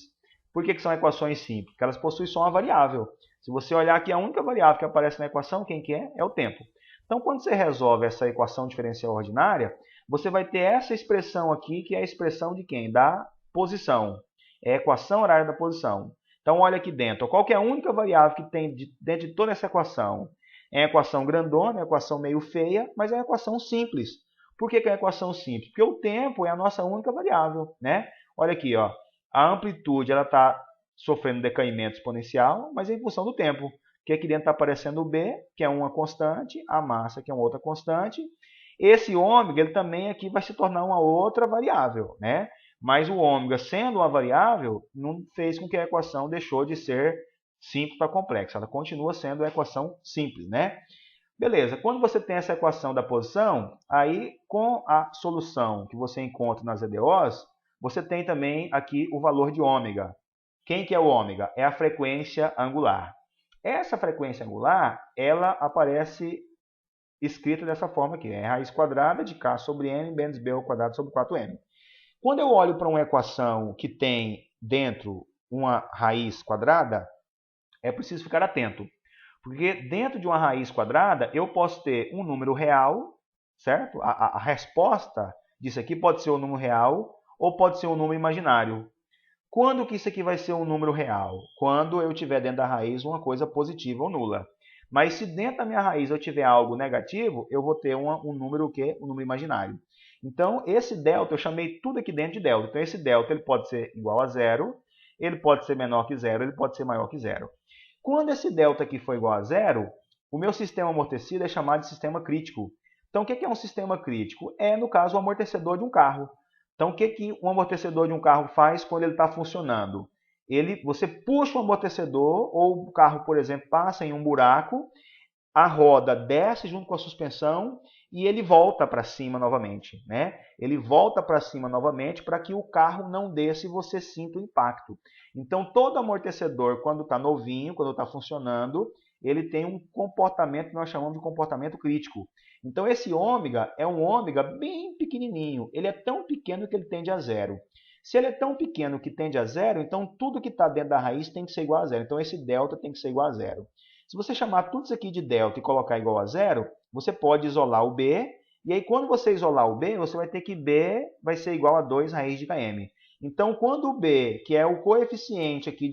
Por que são equações simples? Porque elas possuem só uma variável. Se você olhar aqui, a única variável que aparece na equação, quem que é? É o tempo. Então, quando você resolve essa equação diferencial ordinária, você vai ter essa expressão aqui, que é a expressão de quem? Da posição. É a equação horária da posição. Então, olha aqui dentro. Qual que é a única variável que tem dentro de toda essa equação? É a equação grandona, é a equação meio feia, mas é a equação simples. Por que é a equação simples? Porque o tempo é a nossa única variável, né? Olha aqui, ó. A amplitude está sofrendo decaimento exponencial, mas é em função do tempo. Porque aqui dentro está aparecendo o B, que é uma constante, a massa, que é uma outra constante. Esse ômega, ele também aqui vai se tornar uma outra variável, né? Mas o ômega, sendo uma variável, não fez com que a equação deixou de ser simples para complexa. Ela continua sendo uma equação simples, né? Beleza, quando você tem essa equação da posição, aí com a solução que você encontra nas EDOs, você tem também aqui o valor de ômega. Quem que é o ômega? É a frequência angular. Essa frequência angular, ela aparece escrita dessa forma aqui. É raiz quadrada de K sobre M menos B ao quadrado sobre 4M. Quando eu olho para uma equação que tem dentro uma raiz quadrada, é preciso ficar atento. Porque dentro de uma raiz quadrada, eu posso ter um número real, certo? A resposta disso aqui pode ser um número real ou pode ser um número imaginário. Quando que isso aqui vai ser um número real? Quando eu tiver dentro da raiz uma coisa positiva ou nula. Mas se dentro da minha raiz eu tiver algo negativo, eu vou ter um número o quê? Um número imaginário. Então, esse delta, eu chamei tudo aqui dentro de delta. Então, esse delta ele pode ser igual a zero, ele pode ser menor que zero, ele pode ser maior que zero. Quando esse delta aqui for igual a zero, o meu sistema amortecido é chamado de sistema crítico. Então, o que é um sistema crítico? É, no caso, o amortecedor de um carro. Então, o que um amortecedor de um carro faz quando ele está funcionando? Você puxa o amortecedor, ou o carro, por exemplo, passa em um buraco, a roda desce junto com a suspensão e ele volta para cima novamente, né? Ele volta para cima novamente para que o carro não desça e você sinta o impacto. Então, todo amortecedor, quando está novinho, quando está funcionando, ele tem um comportamento que nós chamamos de comportamento crítico. Então, esse ômega é um ômega bem pequenininho. Ele é tão pequeno que ele tende a zero. Se ele é tão pequeno que tende a zero, então tudo que está dentro da raiz tem que ser igual a zero. Então, esse delta tem que ser igual a zero. Se você chamar tudo isso aqui de delta e colocar igual a zero, você pode isolar o B. E aí, quando você isolar o B, você vai ter que B vai ser igual a 2 raiz de km. Então, quando o B, que é o coeficiente aqui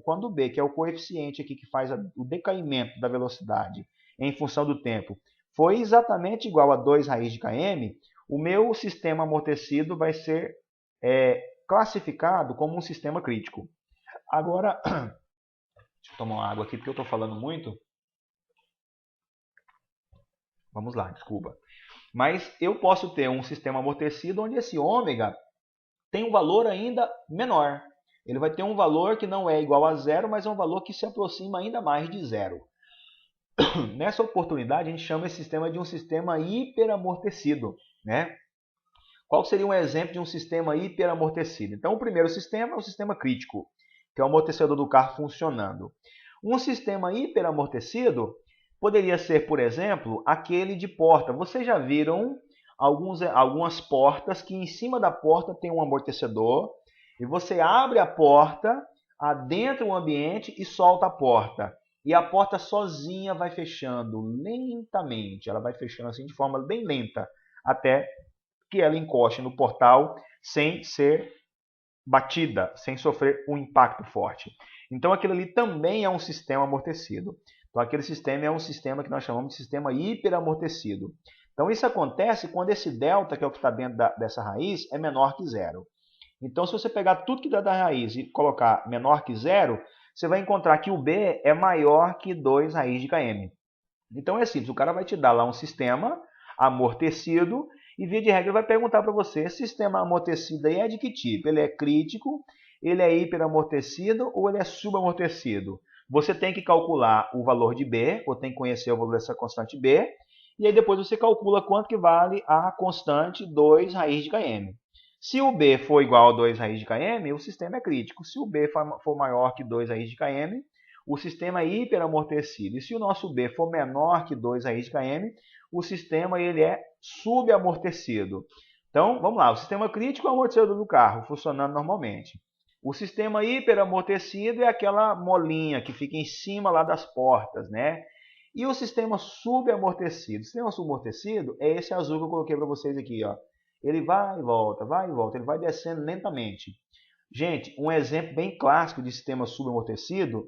quando o B, que é o coeficiente aqui que faz o decaimento da velocidade em função do tempo, foi exatamente igual a 2 raiz de km, o meu sistema amortecido vai ser classificado como um sistema crítico. Agora, deixa eu tomar uma água aqui porque eu estou falando muito. Vamos lá, desculpa. Mas eu posso ter um sistema amortecido onde esse ômega tem um valor ainda menor. Ele vai ter um valor que não é igual a zero, mas é um valor que se aproxima ainda mais de zero. Nessa oportunidade, a gente chama esse sistema de um sistema hiperamortecido, né? Qual seria um exemplo de um sistema hiperamortecido? Então, o primeiro sistema é o sistema crítico, que é o amortecedor do carro funcionando. Um sistema hiperamortecido poderia ser, por exemplo, aquele de porta. Vocês já viram algumas portas que em cima da porta tem um amortecedor e você abre a porta, adentra o ambiente e solta a porta. E a porta sozinha vai fechando lentamente. Ela vai fechando assim de forma bem lenta até que ela encoste no portal sem ser batida, sem sofrer um impacto forte. Então aquilo ali também é um sistema amortecido. Então aquele sistema é um sistema que nós chamamos de sistema hiperamortecido. Então isso acontece quando esse delta, que é o que está dentro dessa raiz, é menor que zero. Então se você pegar tudo que dá da raiz e colocar menor que zero, você vai encontrar que o B é maior que 2 raiz de km. Então é simples, o cara vai te dar lá um sistema amortecido e via de regra vai perguntar para você, esse sistema amortecido aí é de que tipo? Ele é crítico, ele é hiperamortecido ou ele é subamortecido? Você tem que calcular o valor de B, ou tem que conhecer o valor dessa constante B, e aí depois você calcula quanto que vale a constante 2 raiz de km. Se o B for igual a 2 raiz de km, o sistema é crítico. Se o B for maior que 2 raiz de km, o sistema é hiperamortecido. E se o nosso B for menor que 2 raiz de km, o sistema ele é subamortecido. Então, vamos lá. O sistema crítico é o amortecedor do carro, funcionando normalmente. O sistema hiperamortecido é aquela molinha que fica em cima lá das portas, né? E o sistema subamortecido? O sistema subamortecido é esse azul que eu coloquei para vocês aqui, ó. Ele vai e volta, ele vai descendo lentamente. Gente, um exemplo bem clássico de sistema subamortecido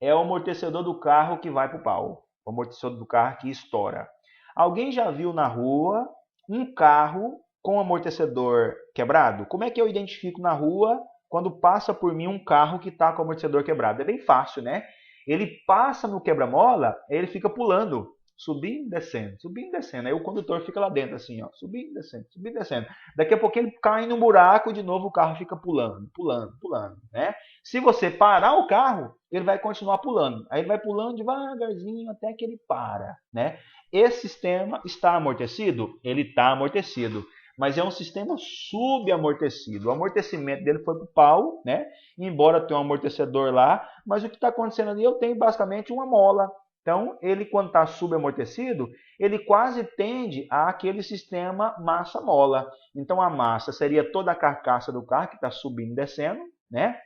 é o amortecedor do carro que vai para o pau. O amortecedor do carro que estoura. Alguém já viu na rua um carro com amortecedor quebrado? Como é que eu identifico na rua quando passa por mim um carro que está com o amortecedor quebrado? É bem fácil, né? Ele passa no quebra-mola, ele fica pulando, subindo e descendo, subindo e descendo. Aí o condutor fica lá dentro assim, ó, subindo e descendo. Daqui a pouco ele cai num buraco e de novo o carro fica pulando, né? Se você parar o carro, ele vai continuar pulando. Aí ele vai pulando devagarzinho até que ele para, né? Esse sistema está amortecido? Ele está amortecido. Mas é um sistema subamortecido. O amortecimento dele foi para o pau, né? Embora tenha um amortecedor lá, mas o que está acontecendo ali, eu tenho basicamente uma mola. Então, ele quando está subamortecido, ele quase tende àquele sistema massa-mola. Então, a massa seria toda a carcaça do carro que está subindo e descendo, né?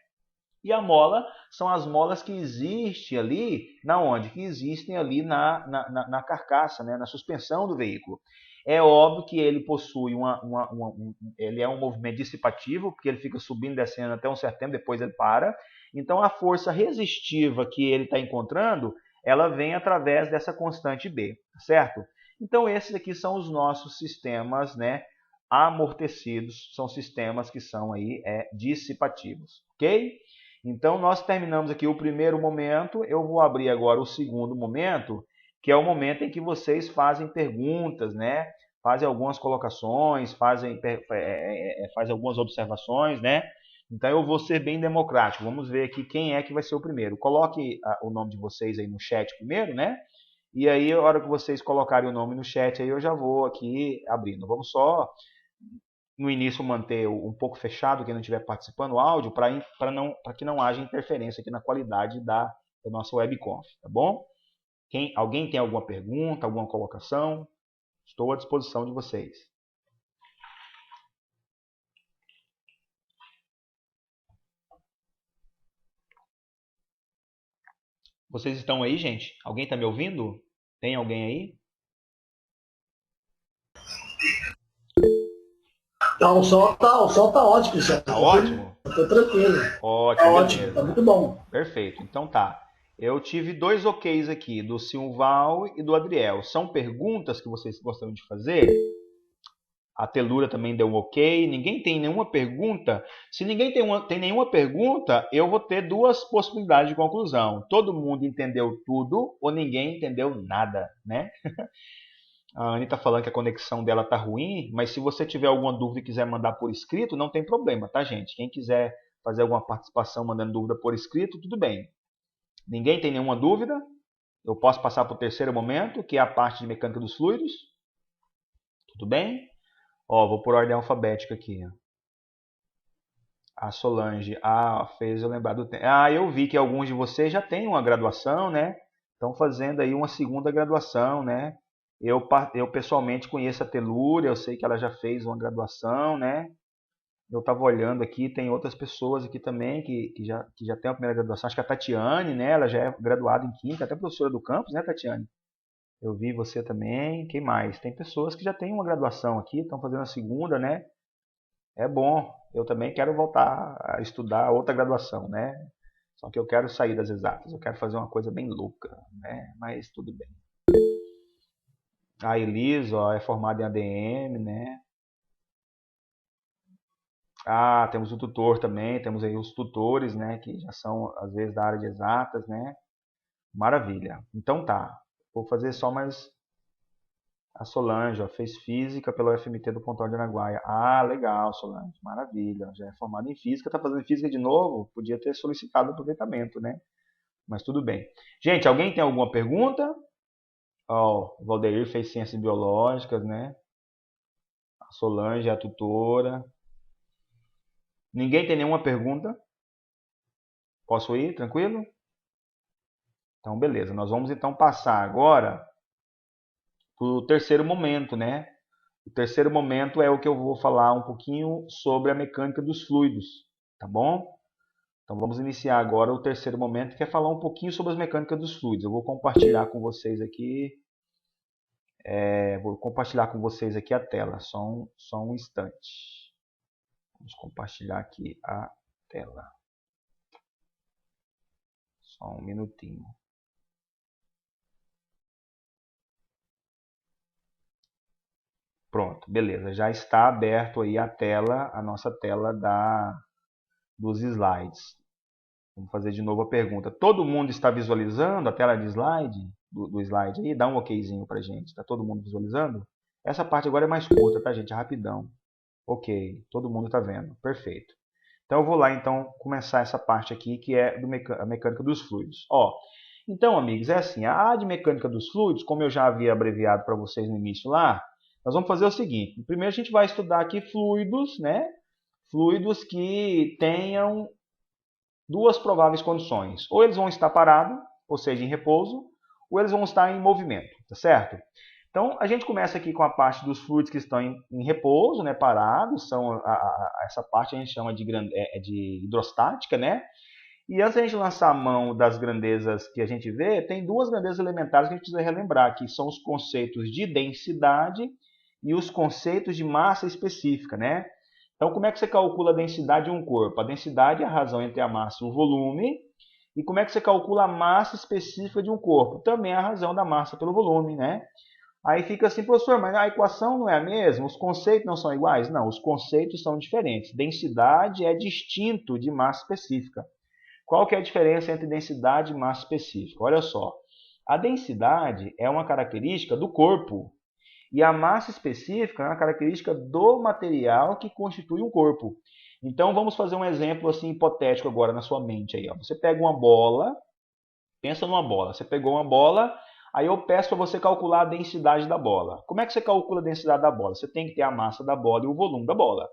E a mola são as molas que existem ali, na onde? Que existem ali na carcaça, né? Na suspensão do veículo. É óbvio que ele possui ele é um movimento dissipativo, porque ele fica subindo e descendo até um certo tempo, depois ele para. Então a força resistiva que ele está encontrando, ela vem através dessa constante B, certo? Então esses aqui são os nossos sistemas, né, amortecidos, são sistemas que são aí dissipativos, ok? Então nós terminamos aqui o primeiro momento, eu vou abrir agora o segundo momento, que é o momento em que vocês fazem perguntas, né? Fazem algumas colocações, fazem algumas observações, né? Então eu vou ser bem democrático. Vamos ver aqui quem é que vai ser o primeiro. Coloque o nome de vocês aí no chat primeiro, né? E aí, a hora que vocês colocarem o nome no chat, aí eu já vou aqui abrindo. Vamos só, no início, manter um pouco fechado, quem não estiver participando, o áudio, para que não haja interferência aqui na qualidade da nossa webconf, tá bom? Alguém tem alguma pergunta, alguma colocação? Estou à disposição de vocês. Vocês estão aí, gente? Alguém está me ouvindo? Tem alguém aí? O som tá ótimo, já. Tá ótimo? Tô tranquilo. Ótimo, tá ótimo, tá muito bom. Perfeito, então tá. Eu tive 2 OKs aqui, do Silval e do Adriel. São perguntas que vocês gostariam de fazer? A Telura também deu um ok. Ninguém tem nenhuma pergunta? Se ninguém tem nenhuma pergunta, eu vou ter 2 possibilidades de conclusão. Todo mundo entendeu tudo ou ninguém entendeu nada, né? A Anny está falando que a conexão dela está ruim, mas se você tiver alguma dúvida e quiser mandar por escrito, não tem problema, tá, gente? Quem quiser fazer alguma participação mandando dúvida por escrito, tudo bem. Ninguém tem nenhuma dúvida? Eu posso passar para o terceiro momento, que é a parte de mecânica dos fluidos? Tudo bem? Ó, vou por ordem alfabética aqui. A Solange, fez eu lembrar do tempo. Eu vi que alguns de vocês já têm uma graduação, né? Estão fazendo aí uma segunda graduação, né? Eu pessoalmente conheço a Telúria, eu sei que ela já fez uma graduação, né? Eu estava olhando aqui, tem outras pessoas aqui também que já tem a primeira graduação. Acho que a Tatiane, né? Ela já é graduada em Química, até professora do campus, né, Tatiane? Eu vi você também. Quem mais? Tem pessoas que já têm uma graduação aqui, estão fazendo a segunda, né? É bom. Eu também quero voltar a estudar outra graduação, né? Só que eu quero sair das exatas. Eu quero fazer uma coisa bem louca, né? Mas tudo bem. A Elisa, ó, é formada em ADM, né? Temos o tutor também. Temos aí os tutores, né? Que já são, às vezes, da área de exatas, né? Maravilha. Então tá. Vou fazer só mais. A Solange, ó, fez física pela UFMT do Pontão de Araguaia. Legal, Solange. Maravilha. Já é formada em física. Está fazendo física de novo? Podia ter solicitado o aproveitamento, né? Mas tudo bem. Gente, alguém tem alguma pergunta? Ó, o Valdeir fez ciências biológicas, né? A Solange é a tutora. Ninguém tem nenhuma pergunta? Posso ir? Tranquilo? Então, beleza. Nós vamos então passar agora para o terceiro momento, né? O terceiro momento é o que eu vou falar um pouquinho sobre a mecânica dos fluidos, tá bom? Então vamos iniciar agora o terceiro momento, que é falar um pouquinho sobre as mecânicas dos fluidos. Eu vou compartilhar com vocês aqui, a tela, só um instante. Vamos compartilhar aqui a tela. Só um minutinho. Pronto, beleza. Já está aberto aí a tela, a nossa tela dos slides. Vamos fazer de novo a pergunta. Todo mundo está visualizando a tela de slide, do slide aí? Dá um okzinho pra gente. Está todo mundo visualizando? Essa parte agora é mais curta, tá, gente? É rapidão. Ok, todo mundo está vendo. Perfeito. Então eu vou lá então começar essa parte aqui que é a mecânica dos fluidos. Então, amigos, é assim, a área de mecânica dos fluidos, como eu já havia abreviado para vocês no início lá, nós vamos fazer o seguinte. Primeiro a gente vai estudar aqui fluidos, né? Fluidos que tenham duas prováveis condições. Ou eles vão estar parados, ou seja, em repouso, ou eles vão estar em movimento, tá certo? Então, a gente começa aqui com a parte dos fluidos que estão em repouso, né, parados, essa parte a gente chama de hidrostática, né? E antes da gente lançar a mão das grandezas que a gente vê, tem duas grandezas elementares que a gente precisa relembrar, que são os conceitos de densidade e os conceitos de massa específica, né? Então, como é que você calcula a densidade de um corpo? A densidade é a razão entre a massa e o volume. E como é que você calcula a massa específica de um corpo? Também é a razão da massa pelo volume, né? Aí fica assim, professor, mas a equação não é a mesma? Os conceitos não são iguais? Não, os conceitos são diferentes. Densidade é distinto de massa específica. Qual que é a diferença entre densidade e massa específica? Olha só, a densidade é uma característica do corpo e a massa específica é uma característica do material que constitui um corpo. Então vamos fazer um exemplo assim hipotético agora na sua mente aí. Você pega uma bola, pensa numa bola. Você pegou uma bola, aí eu peço para você calcular a densidade da bola. Como é que você calcula a densidade da bola? Você tem que ter a massa da bola e o volume da bola.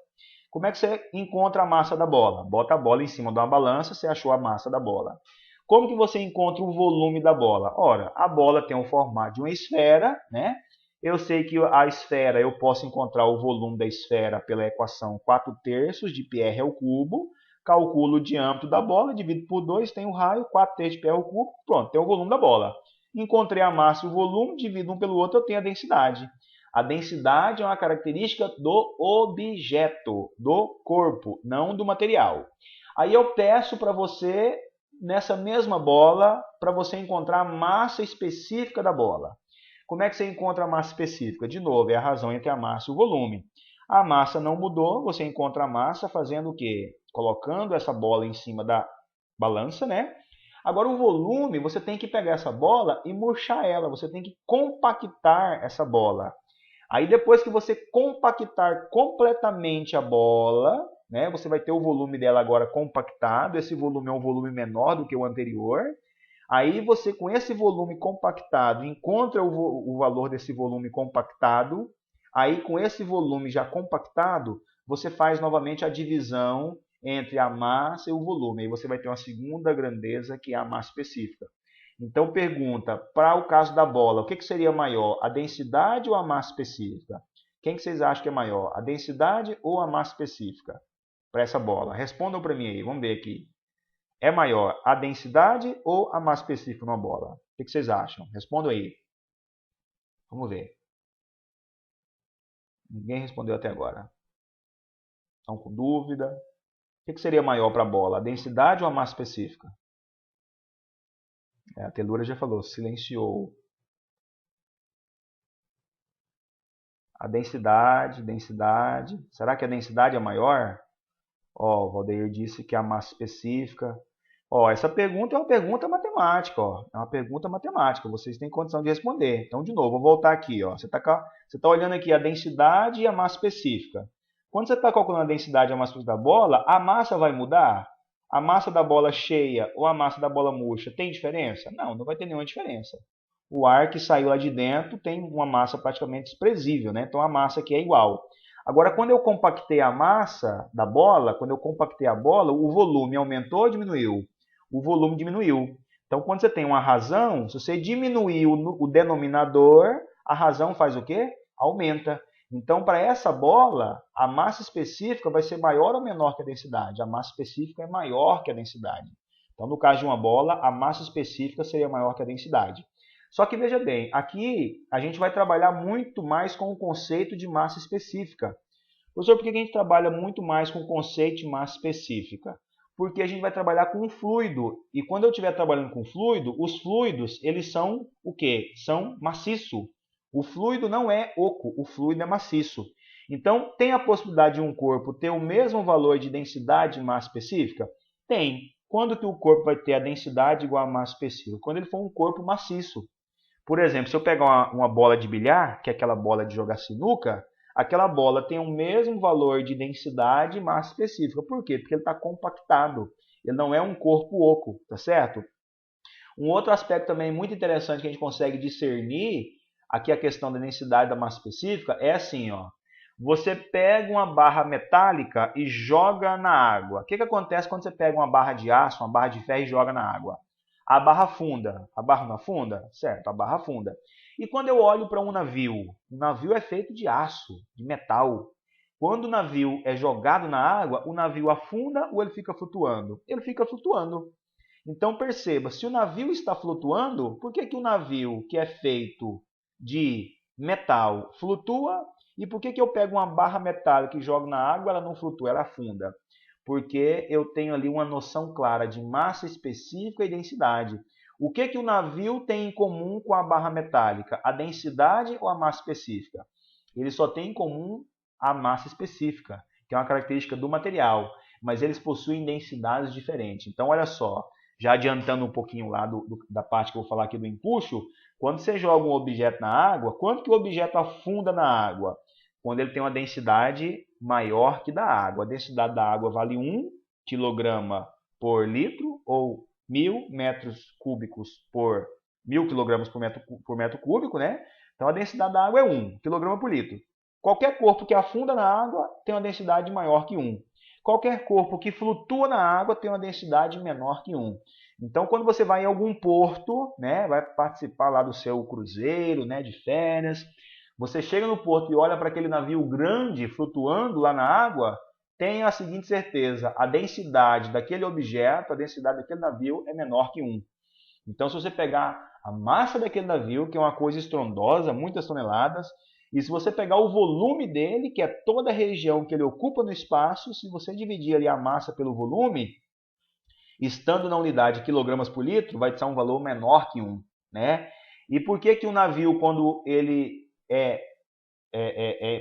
Como é que você encontra a massa da bola? Bota a bola em cima de uma balança, você achou a massa da bola. Como que você encontra o volume da bola? Ora, a bola tem o formato de uma esfera, né? Eu sei que a esfera, eu posso encontrar o volume da esfera pela equação 4/3 de πr ao cubo. Calculo o diâmetro da bola, divido por 2, tem o raio, 4/3 de πr ao cubo, pronto, tem o volume da bola. Encontrei a massa e o volume, divido um pelo outro, eu tenho a densidade. A densidade é uma característica do objeto, do corpo, não do material. Aí eu peço para você, nessa mesma bola, para você encontrar a massa específica da bola. Como é que você encontra a massa específica? De novo, é a razão entre a massa e o volume. A massa não mudou, você encontra a massa fazendo o quê? Colocando essa bola em cima da balança, né? Agora o volume, você tem que pegar essa bola e murchar ela, você tem que compactar essa bola. Aí depois que você compactar completamente a bola, né, você vai ter o volume dela agora compactado. Esse volume é um volume menor do que o anterior. Aí você, com esse volume compactado, encontra o valor desse volume compactado. Aí com esse volume já compactado, você faz novamente a divisão entre a massa e o volume. Aí você vai ter uma segunda grandeza, que é a massa específica. Então, pergunta, para o caso da bola, o que seria maior, a densidade ou a massa específica? Quem que vocês acham que é maior, a densidade ou a massa específica para essa bola? Respondam para mim aí, vamos ver aqui. É maior a densidade ou a massa específica numa bola? O que vocês acham? Respondam aí. Vamos ver. Ninguém respondeu até agora. Estão com dúvida? O que seria maior para a bola, a densidade ou a massa específica? A Telura já falou, silenciou. A densidade. Será que a densidade é maior? Ó, o Valdeir disse que a massa específica. Ó, essa pergunta é uma pergunta matemática, ó. É uma pergunta matemática. Vocês têm condição de responder. Então, de novo, vou voltar aqui, ó. Você tá olhando aqui a densidade e a massa específica. Quando você está calculando a densidade e a massa específica da bola, a massa vai mudar? A massa da bola cheia ou a massa da bola murcha tem diferença? Não, não vai ter nenhuma diferença. O ar que saiu lá de dentro tem uma massa praticamente desprezível, né? Então a massa aqui é igual. Agora, quando eu compactei a massa da bola, quando eu compactei a bola, o volume aumentou ou diminuiu? O volume diminuiu. Então, quando você tem uma razão, se você diminuir o denominador, a razão faz o quê? Aumenta. Então, para essa bola, a massa específica vai ser maior ou menor que a densidade? A massa específica é maior que a densidade. Então, no caso de uma bola, a massa específica seria maior que a densidade. Só que veja bem, aqui a gente vai trabalhar muito mais com o conceito de massa específica. Professor, por que a gente trabalha muito mais com o conceito de massa específica? Porque a gente vai trabalhar com um fluido. E quando eu estiver trabalhando com fluido, os fluidos, eles são o quê? São maciço. O fluido não é oco, o fluido é maciço. Então, tem a possibilidade de um corpo ter o mesmo valor de densidade e massa específica? Tem. Quando que o corpo vai ter a densidade igual a massa específica? Quando ele for um corpo maciço. Por exemplo, se eu pegar uma bola de bilhar, que é aquela bola de jogar sinuca, aquela bola tem o mesmo valor de densidade e massa específica. Por quê? Porque ele está compactado. Ele não é um corpo oco, tá certo? Um outro aspecto também muito interessante que a gente consegue discernir, aqui a questão da densidade da massa específica, é assim, ó. Você pega uma barra metálica e joga na água. O que acontece quando você pega uma barra de aço, uma barra de ferro e joga na água? A barra afunda. A barra não afunda? Certo, a barra afunda. E quando eu olho para um navio? O navio é feito de aço, de metal. Quando o navio é jogado na água, o navio afunda ou ele fica flutuando? Ele fica flutuando. Então perceba, se o navio está flutuando, por que o navio que é feito de metal flutua? E por que eu pego uma barra metálica e jogo na água, ela não flutua, ela afunda? Porque eu tenho ali uma noção clara de massa específica e densidade. O que o navio tem em comum com a barra metálica? A densidade ou a massa específica? Ele só tem em comum a massa específica, que é uma característica do material, mas eles possuem densidades diferentes. Então, olha só, já adiantando um pouquinho lá da parte que eu vou falar aqui do empuxo, quando você joga um objeto na água, quanto que o objeto afunda na água? Quando ele tem uma densidade maior que da água. A densidade da água vale 1 kg por litro ou 1.000 metros cúbicos por 1.000 kg por metro cúbico, né? Então a densidade da água é 1 kg por litro. Qualquer corpo que afunda na água tem uma densidade maior que 1. Qualquer corpo que flutua na água tem uma densidade menor que 1. Então, quando você vai em algum porto, né, vai participar lá do seu cruzeiro, né, de férias, você chega no porto e olha para aquele navio grande flutuando lá na água, tenha a seguinte certeza, a densidade daquele objeto, a densidade daquele navio é menor que 1. Então, se você pegar a massa daquele navio, que é uma coisa estrondosa, muitas toneladas, e se você pegar o volume dele, que é toda a região que ele ocupa no espaço, se você dividir ali a massa pelo volume, estando na unidade quilogramas por litro, vai ter um valor menor que 1. Né? E por que o navio, quando ele é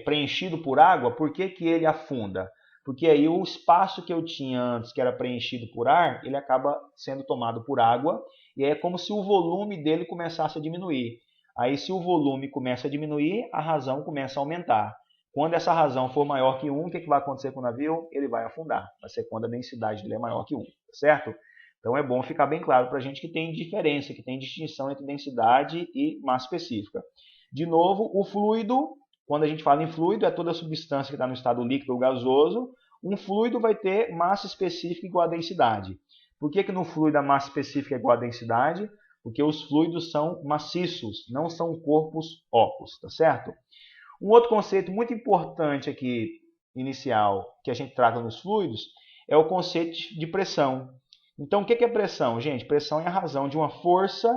preenchido por água, por que ele afunda? Porque aí o espaço que eu tinha antes, que era preenchido por ar, ele acaba sendo tomado por água, e é como se o volume dele começasse a diminuir. Aí, se o volume começa a diminuir, a razão começa a aumentar. Quando essa razão for maior que 1, o que vai acontecer com o navio? Ele vai afundar. Vai ser quando a densidade dele é maior que 1, certo? Então, é bom ficar bem claro para a gente que tem diferença, que tem distinção entre densidade e massa específica. De novo, o fluido, quando a gente fala em fluido, é toda a substância que está no estado líquido ou gasoso. Um fluido vai ter massa específica igual a densidade. Por que no fluido a massa específica é igual a densidade? Porque os fluidos são maciços, não são corpos ocos, tá certo? Um outro conceito muito importante aqui, inicial, que a gente trata nos fluidos, é o conceito de pressão. Então, o que é pressão? Gente, pressão é a razão de uma força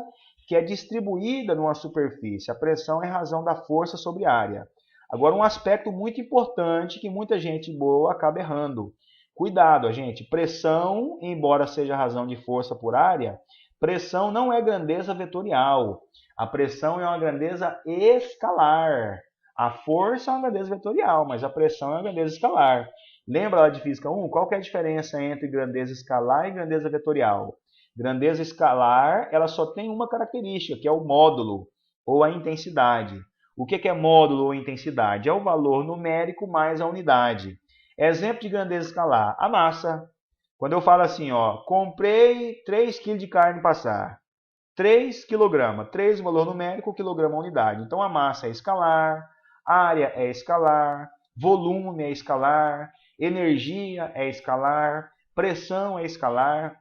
que é distribuída numa superfície. A pressão é a razão da força sobre a área. Agora, um aspecto muito importante que muita gente boa acaba errando. Cuidado, gente. Pressão, embora seja a razão de força por área, pressão não é grandeza vetorial. A pressão é uma grandeza escalar. A força é uma grandeza vetorial, mas a pressão é uma grandeza escalar. Lembra lá de Física 1? Qual que é a diferença entre grandeza escalar e grandeza vetorial? Grandeza escalar, ela só tem uma característica, que é o módulo, ou a intensidade. O que é módulo ou intensidade? É o valor numérico mais a unidade. Exemplo de grandeza escalar, a massa. Quando eu falo assim, ó, comprei 3 kg de carne passar. 3 kg. 3 o valor numérico, quilograma a unidade. Então a massa é escalar, área é escalar, volume é escalar, energia é escalar, pressão é escalar.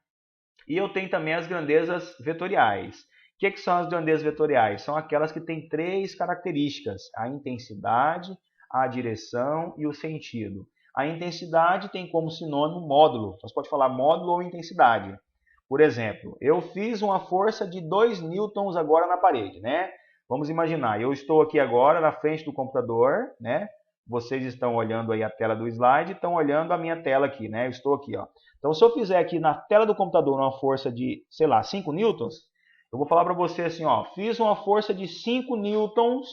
E eu tenho também as grandezas vetoriais. O que são as grandezas vetoriais? São aquelas que têm 3 características: a intensidade, a direção e o sentido. A intensidade tem como sinônimo módulo. Você pode falar módulo ou intensidade. Por exemplo, eu fiz uma força de 2 newtons agora na parede, né? Vamos imaginar, eu estou aqui agora na frente do computador, né? Vocês estão olhando aí a tela do slide, estão olhando a minha tela aqui, né? Eu estou aqui, ó. Então, se eu fizer aqui na tela do computador uma força de, sei lá, 5 newtons, eu vou falar para você assim, ó, fiz uma força de 5 newtons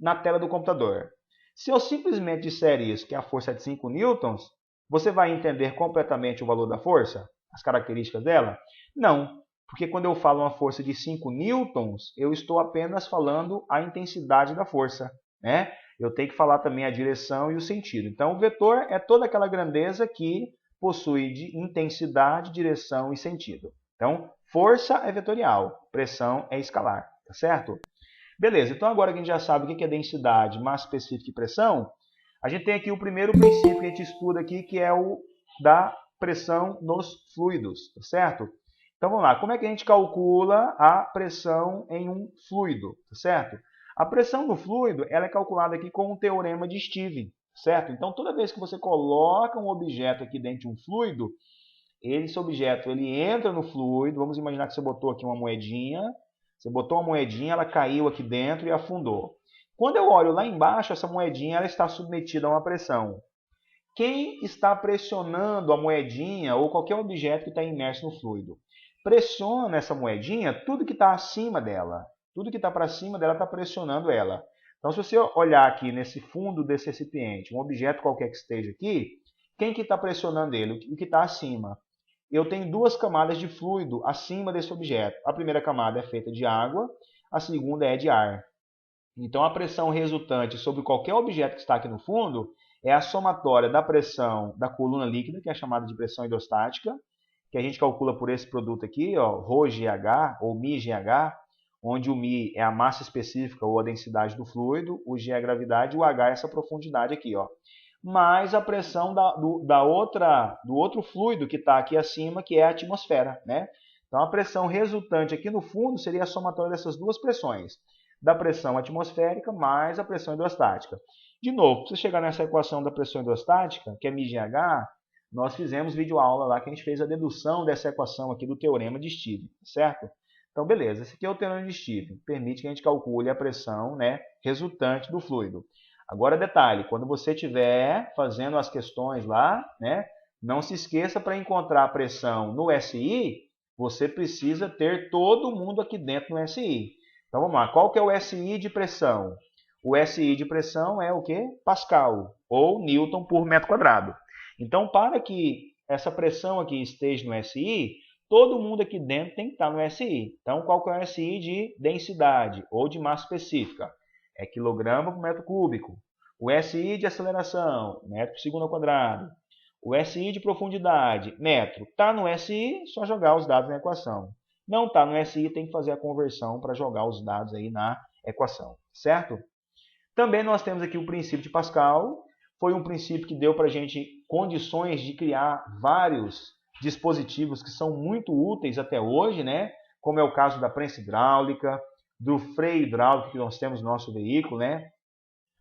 na tela do computador. Se eu simplesmente disser isso, que a força é de 5 newtons, você vai entender completamente o valor da força? As características dela? Não, porque quando eu falo uma força de 5 newtons, eu estou apenas falando a intensidade da força, né? Eu tenho que falar também a direção e o sentido. Então, o vetor é toda aquela grandeza que possui de intensidade, direção e sentido. Então, força é vetorial, pressão é escalar, tá certo? Beleza, então agora que a gente já sabe o que é densidade, massa específica e pressão, a gente tem aqui o primeiro princípio que a gente estuda aqui, que é o da pressão nos fluidos, tá certo? Então vamos lá, como é que a gente calcula a pressão em um fluido, tá certo? A pressão no fluido ela é calculada aqui com o teorema de Stevens, certo? Então toda vez que você coloca um objeto aqui dentro de um fluido, esse objeto ele entra no fluido, vamos imaginar que você botou aqui uma moedinha, você botou uma moedinha, ela caiu aqui dentro e afundou. Quando eu olho lá embaixo, essa moedinha ela está submetida a uma pressão. Quem está pressionando a moedinha ou qualquer objeto que está imerso no fluido? Pressiona essa moedinha, tudo que está acima dela. Tudo que está para cima dela está pressionando ela. Então, se você olhar aqui nesse fundo desse recipiente, um objeto qualquer que esteja aqui, quem que está pressionando ele? O que está acima. Eu tenho 2 camadas de fluido acima desse objeto. A primeira camada é feita de água, a segunda é de ar. Então, a pressão resultante sobre qualquer objeto que está aqui no fundo é a somatória da pressão da coluna líquida, que é chamada de pressão hidrostática, que a gente calcula por esse produto aqui, ó, ρGH ou μGH, onde o μ é a massa específica ou a densidade do fluido, o G é a gravidade e o H é essa profundidade aqui, ó. Mais a pressão do outro fluido que está aqui acima, que é a atmosfera, né? Então, a pressão resultante aqui no fundo seria a somatória dessas 2 pressões, da pressão atmosférica mais a pressão hidrostática. De novo, para você chegar nessa equação da pressão hidrostática, que é μGH, nós fizemos videoaula lá que a gente fez a dedução dessa equação aqui do teorema de Stevens, certo? Então, beleza, esse aqui é o teorema de Stevens, permite que a gente calcule a pressão, né, resultante do fluido. Agora, detalhe, quando você estiver fazendo as questões lá, né, não se esqueça para encontrar a pressão no SI, você precisa ter todo mundo aqui dentro no SI. Então, vamos lá, qual que é o SI de pressão? O SI de pressão é o quê? Pascal, ou Newton por metro quadrado. Então, para que essa pressão aqui esteja no SI, todo mundo aqui dentro tem que estar no SI. Então, qual que é o SI de densidade ou de massa específica? É quilograma por metro cúbico. O SI de aceleração, metro por segundo ao quadrado. O SI de profundidade, metro. Está no SI, só jogar os dados na equação. Não está no SI, tem que fazer a conversão para jogar os dados aí na equação, certo? Também nós temos aqui o princípio de Pascal. foi um princípio que deu para a gente condições de criar vários dispositivos que são muito úteis até hoje, né? Como é o caso da prensa hidráulica, do freio hidráulico que nós temos no nosso veículo, né?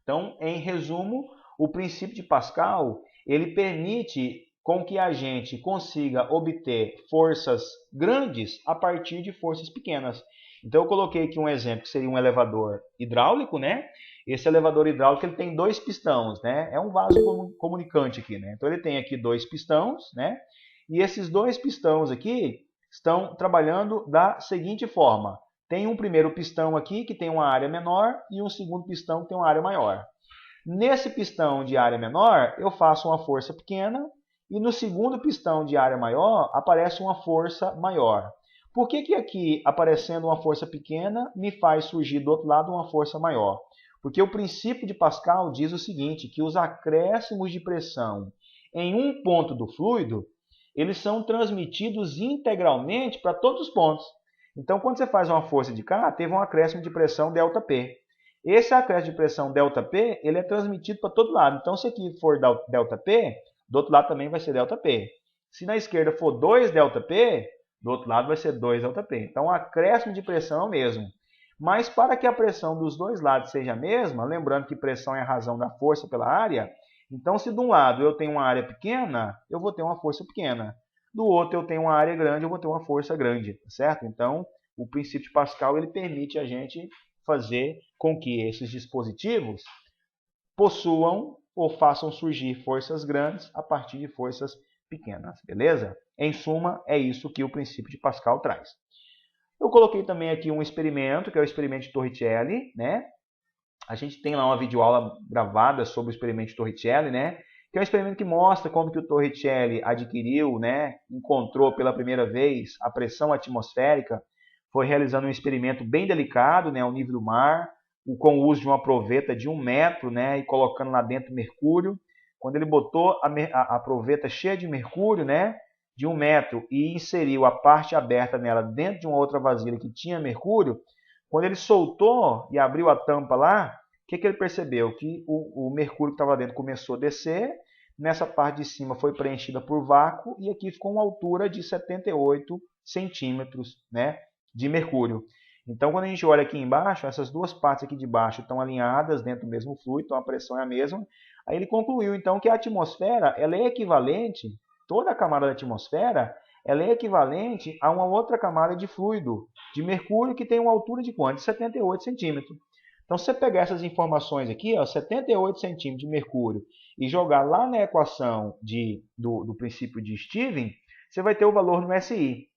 Então, em resumo, o princípio de Pascal, ele permite com que a gente consiga obter forças grandes a partir de forças pequenas. Então, eu coloquei aqui um exemplo que seria um elevador hidráulico, né? Esse elevador hidráulico ele tem 2 pistões, né? É um vaso comunicante aqui, né? Então, ele tem aqui 2 pistões, né? E esses 2 pistões aqui estão trabalhando da seguinte forma. Tem um primeiro pistão aqui que tem uma área menor e um segundo pistão que tem uma área maior. Nesse pistão de área menor, eu faço uma força pequena e no segundo pistão de área maior aparece uma força maior. Por que aqui, aparecendo uma força pequena, me faz surgir do outro lado uma força maior? Porque o princípio de Pascal diz o seguinte, que os acréscimos de pressão em um ponto do fluido, eles são transmitidos integralmente para todos os pontos. Então, quando você faz uma força de cá, teve um acréscimo de pressão ΔP. Esse acréscimo de pressão ΔP, ele é transmitido para todo lado. Então, se aqui for ΔP, do outro lado também vai ser ΔP. Se na esquerda for 2 ΔP, do outro lado vai ser 2 ΔP. Então, o acréscimo de pressão é o mesmo. Mas para que a pressão dos dois lados seja a mesma, lembrando que pressão é a razão da força pela área, então se de um lado eu tenho uma área pequena, eu vou ter uma força pequena. Do outro eu tenho uma área grande, eu vou ter uma força grande, certo? Então, o princípio de Pascal ele permite a gente fazer com que esses dispositivos possuam ou façam surgir forças grandes a partir de forças pequenas, beleza? Em suma, é isso que o princípio de Pascal traz. Eu coloquei também aqui um experimento, que é o experimento de Torricelli, né? A gente tem lá uma videoaula gravada sobre o experimento de Torricelli, né? Que é um experimento que mostra como que o Torricelli adquiriu, né? Encontrou pela primeira vez a pressão atmosférica. Foi realizando um experimento bem delicado, né? Ao nível do mar, com o uso de uma proveta de 1 metro, né? E colocando lá dentro mercúrio. Quando ele botou a proveta cheia de mercúrio, né? De 1 metro e inseriu a parte aberta nela dentro de uma outra vasilha que tinha mercúrio, quando ele soltou e abriu a tampa lá, o que ele percebeu? Que o mercúrio que estava dentro começou a descer, nessa parte de cima foi preenchida por vácuo e aqui ficou uma altura de 78 centímetros, né, de mercúrio. Então, quando a gente olha aqui embaixo, essas duas partes aqui de baixo estão alinhadas dentro do mesmo fluido, então a pressão é a mesma. Aí ele concluiu, então, que a atmosfera ela é equivalente, toda a camada da atmosfera, ela é equivalente a uma outra camada de fluido, de mercúrio, que tem uma altura de quanto? De 78 centímetros. Então, se você pegar essas informações aqui, ó, 78 centímetros de mercúrio, e jogar lá na equação do princípio de Stevens, você vai ter o valor no SI.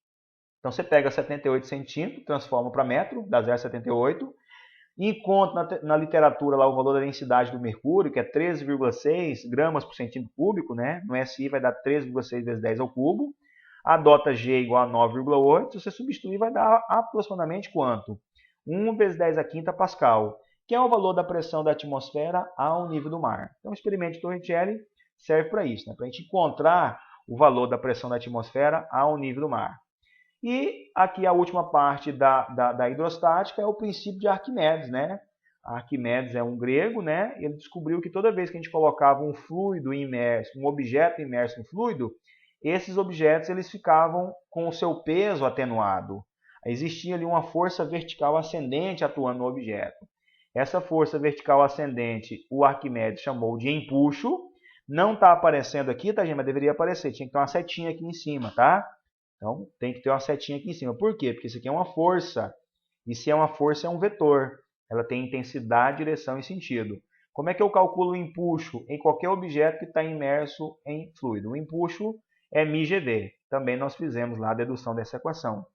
Então, você pega 78 centímetros, transforma para metro, dá 0,78, e encontra na literatura lá o valor da densidade do mercúrio, que é 13,6 gramas por centímetro cúbico, né? No SI vai dar 13,6 vezes 10 ao cubo. Adota G igual a 9,8. Se você substituir, vai dar aproximadamente quanto? 1 vezes 10 a quinta Pascal, que é o valor da pressão da atmosfera ao nível do mar. Então, o experimento de Torricelli serve para isso, né? Para a gente encontrar o valor da pressão da atmosfera ao nível do mar. E aqui a última parte da hidrostática é o princípio de Arquimedes, né? Arquimedes é um grego, né? Ele descobriu que toda vez que a gente colocava um fluido imerso, um objeto imerso no fluido, esses objetos eles ficavam com o seu peso atenuado. Existia ali uma força vertical ascendente atuando no objeto. Essa força vertical ascendente, o Arquimedes chamou de empuxo. Não está aparecendo aqui, tá, gente? Mas deveria aparecer. Tinha que ter uma setinha aqui em cima, tá? Então, tem que ter uma setinha aqui em cima. Por quê? Porque isso aqui é uma força. E se é uma força, é um vetor. Ela tem intensidade, direção e sentido. Como é que eu calculo o empuxo em qualquer objeto que está imerso em fluido? O empuxo é μgv. Também nós fizemos lá a dedução dessa equação.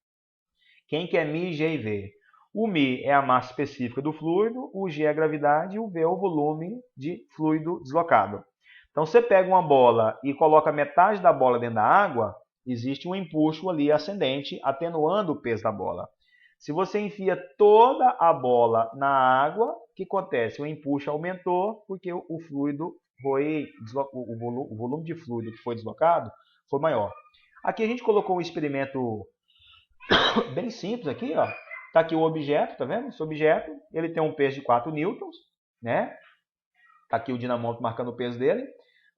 Quem que é μ, g e v? O μ é a massa específica do fluido, o g é a gravidade e o v é o volume de fluido deslocado. Então, você pega uma bola e coloca metade da bola dentro da água, existe um empuxo ali ascendente, atenuando o peso da bola. Se você enfia toda a bola na água, o que acontece? O empuxo aumentou porque o fluido foi o volume de fluido que foi deslocado foi maior. Aqui a gente colocou um experimento bem simples aqui, ó. Tá aqui o objeto, tá vendo? Esse objeto, ele tem um peso de 4 newtons, né? Está aqui o dinamômetro marcando o peso dele.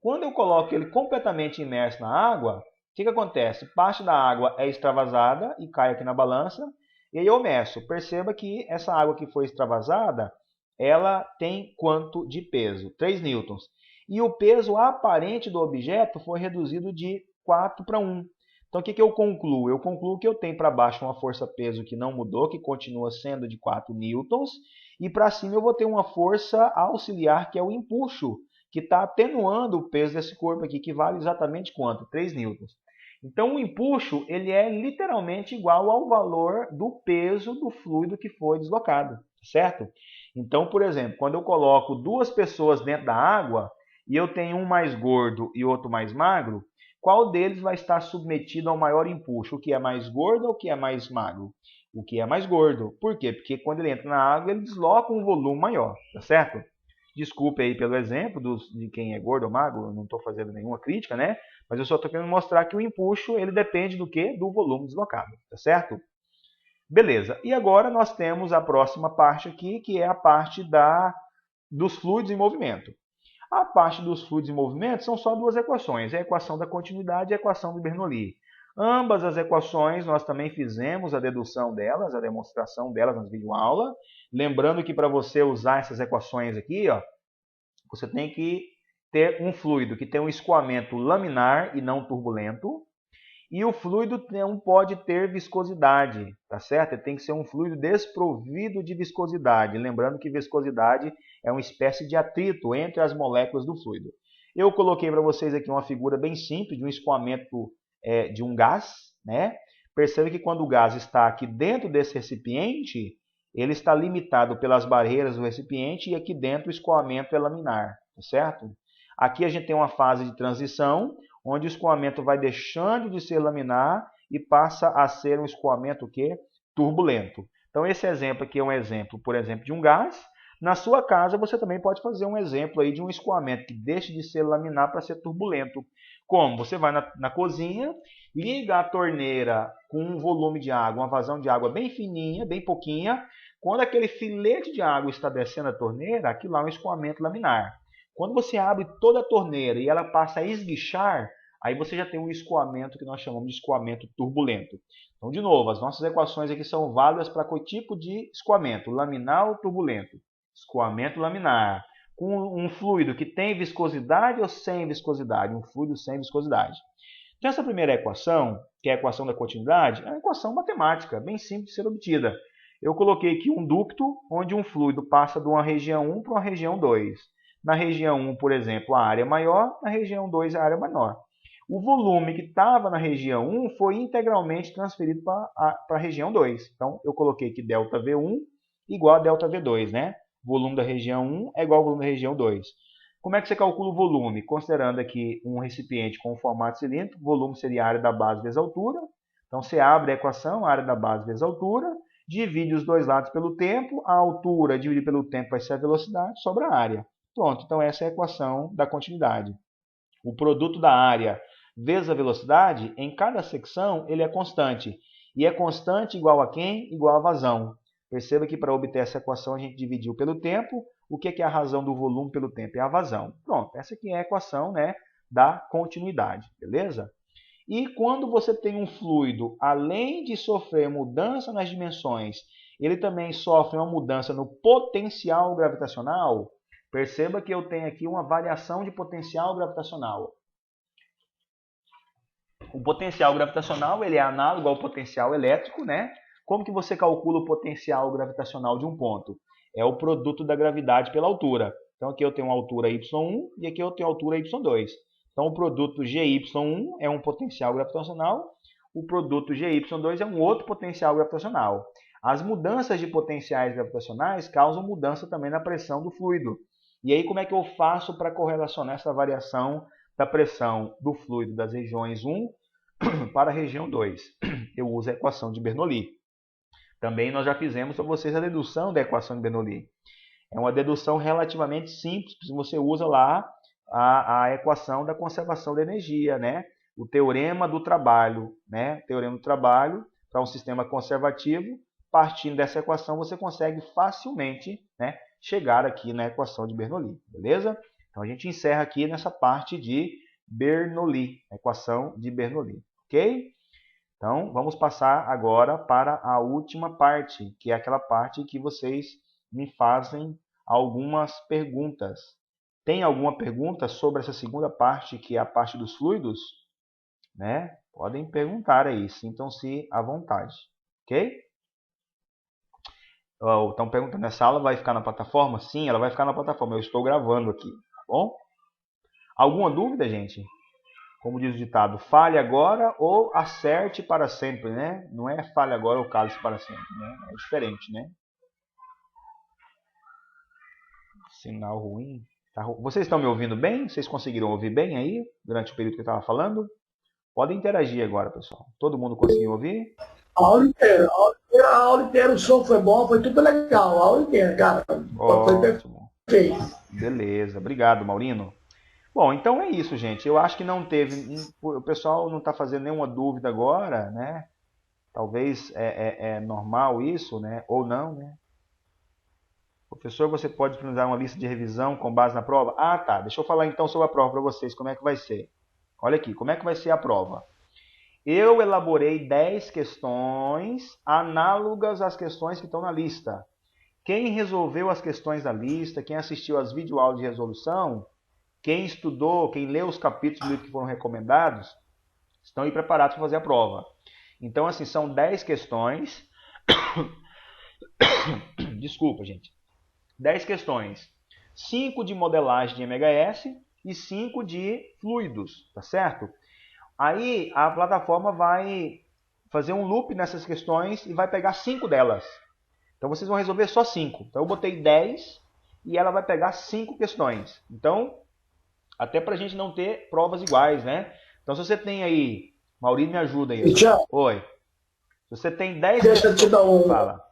Quando eu coloco ele completamente imerso na água, o que acontece? Parte da água é extravasada e cai aqui na balança. E aí eu meço. Perceba que essa água que foi extravasada, ela tem quanto de peso? 3 newtons. E o peso aparente do objeto foi reduzido de 4 para 1. Então, o que eu concluo? Eu concluo que eu tenho para baixo uma força-peso que não mudou, que continua sendo de 4 newtons, e para cima eu vou ter uma força auxiliar, que é o empuxo, que está atenuando o peso desse corpo aqui, que vale exatamente quanto? 3 newtons. Então, o empuxo ele é literalmente igual ao valor do peso do fluido que foi deslocado, certo? Então, por exemplo, quando eu coloco duas pessoas dentro da água e eu tenho um mais gordo e outro mais magro, qual deles vai estar submetido ao maior empuxo? O que é mais gordo ou o que é mais magro? O que é mais gordo. Por quê? Porque quando ele entra na água, ele desloca um volume maior, tá certo? Desculpe aí pelo exemplo de quem é gordo ou magro, eu não estou fazendo nenhuma crítica, né? Mas eu só estou querendo mostrar que o empuxo, ele depende do quê? Do volume deslocado, tá certo? Beleza. E agora nós temos a próxima parte aqui, que é a parte dos fluidos em movimento. A parte dos fluidos em movimento são só duas equações, a equação da continuidade e a equação do Bernoulli. Ambas as equações nós também fizemos a dedução delas, a demonstração delas nas videoaulas. Lembrando que para você usar essas equações aqui, ó, você tem que ter um fluido que tem um escoamento laminar e não turbulento. E o fluido não pode ter viscosidade, tá certo? Ele tem que ser um fluido desprovido de viscosidade. Lembrando que viscosidade é uma espécie de atrito entre as moléculas do fluido. Eu coloquei para vocês aqui uma figura bem simples de um escoamento de um gás, né? Percebe que quando o gás está aqui dentro desse recipiente, ele está limitado pelas barreiras do recipiente e aqui dentro o escoamento é laminar, tá certo? Aqui a gente tem uma fase de transição, onde o escoamento vai deixando de ser laminar e passa a ser um escoamento que turbulento. Então esse exemplo aqui é um exemplo, por exemplo, de um gás. Na sua casa você também pode fazer um exemplo aí de um escoamento que deixa de ser laminar para ser turbulento. Como? Você vai na cozinha, liga a torneira com um volume de água, uma vazão de água bem fininha, bem pouquinha. Quando aquele filete de água está descendo a torneira, aquilo lá é um escoamento laminar. Quando você abre toda a torneira e ela passa a esguichar, aí você já tem um escoamento que nós chamamos de escoamento turbulento. Então, de novo, as nossas equações aqui são válidas para qual tipo de escoamento? Laminar ou turbulento? Escoamento laminar. Com um fluido que tem viscosidade ou sem viscosidade? Um fluido sem viscosidade. Então, essa primeira equação, que é a equação da continuidade, é uma equação matemática, bem simples de ser obtida. Eu coloquei aqui um ducto, onde um fluido passa de uma região 1 para uma região 2. Na região 1, por exemplo, a área é maior, na região 2 a área é menor. O volume que estava na região 1 foi integralmente transferido para a região 2. Então, eu coloquei aqui ΔV1 igual a ΔV2, né? O volume da região 1 é igual ao volume da região 2. Como é que você calcula o volume? Considerando aqui um recipiente com formato cilíndrico, o volume seria a área da base vezes a altura. Então, você abre a equação, a área da base vezes a altura, divide os dois lados pelo tempo, a altura dividido pelo tempo vai ser a velocidade, sobra a área. Pronto, então essa é a equação da continuidade. O produto da área vezes a velocidade, em cada secção, ele é constante. E é constante igual a quem? Igual a vazão. Perceba que para obter essa equação a gente dividiu pelo tempo. O que é a razão do volume pelo tempo? É a vazão. Pronto, essa aqui é a equação, né, da continuidade, beleza? E quando você tem um fluido, além de sofrer mudança nas dimensões, ele também sofre uma mudança no potencial gravitacional. Perceba que eu tenho aqui uma variação de potencial gravitacional. O potencial gravitacional ele é análogo ao potencial elétrico, né? Como que você calcula o potencial gravitacional de um ponto? É o produto da gravidade pela altura. Então aqui eu tenho uma altura y1 e aqui eu tenho altura y2. Então o produto GY1 é um potencial gravitacional, o produto GY2 é um outro potencial gravitacional. As mudanças de potenciais gravitacionais causam mudança também na pressão do fluido. E aí como é que eu faço para correlacionar essa variação da pressão do fluido das regiões 1 para a região 2? Eu uso a equação de Bernoulli. Também nós já fizemos para vocês a dedução da equação de Bernoulli. É uma dedução relativamente simples, você usa lá a equação da conservação da energia, né? O teorema do trabalho, né? O teorema do trabalho para um sistema conservativo, partindo dessa equação você consegue facilmente, né, chegar aqui na equação de Bernoulli, beleza? Então a gente encerra aqui nessa parte de Bernoulli, a equação de Bernoulli, ok? Então vamos passar agora para a última parte, que é aquela parte que vocês me fazem algumas perguntas. Tem alguma pergunta sobre essa segunda parte, que é a parte dos fluidos? Né? Podem perguntar aí, sintam-se à vontade, ok? Estão perguntando, essa aula vai ficar na plataforma? Sim, ela vai ficar na plataforma, eu estou gravando aqui, tá bom? Alguma dúvida, gente? Como diz o ditado, fale agora ou acerte para sempre, né? Não é fale agora ou cale-se para sempre, né? É diferente, né? Sinal ruim. Vocês estão me ouvindo bem? Vocês conseguiram ouvir bem aí, durante o período que eu estava falando? Podem interagir agora, pessoal. Todo mundo conseguiu ouvir? A aula inteira, a aula inteira, o som foi bom, foi tudo legal, a aula inteira, cara. Foi Ótimo. perfeito. Beleza, obrigado, Maurino. Bom, então é isso, gente. Eu acho que não teve. O pessoal não está fazendo nenhuma dúvida agora, né? Talvez é normal isso, né? Ou não, né? Professor, você pode disponibilizar uma lista de revisão com base na prova? Ah, tá. Deixa eu falar então sobre a prova para vocês, como é que vai ser. Olha aqui, como é que vai ser a prova. Eu elaborei 10 questões análogas às questões que estão na lista. Quem resolveu as questões da lista, quem assistiu às videoaulas de resolução, quem estudou, quem leu os capítulos do livro que foram recomendados, estão aí preparados para fazer a prova. Então, assim, são 10 questões. Desculpa, gente. 10 questões. 5 de modelagem de MHS e 5 de fluidos, tá certo? Aí a plataforma vai fazer um loop nessas questões e vai pegar 5 delas. Então vocês vão resolver só 5. Então eu botei 10 e ela vai pegar 5 questões. Então, até para a gente não ter provas iguais, né? Então se você tem aí, Maurício me ajuda aí. Tchau. Oi. Se você tem 10 Deixa eu te dar um. Fala.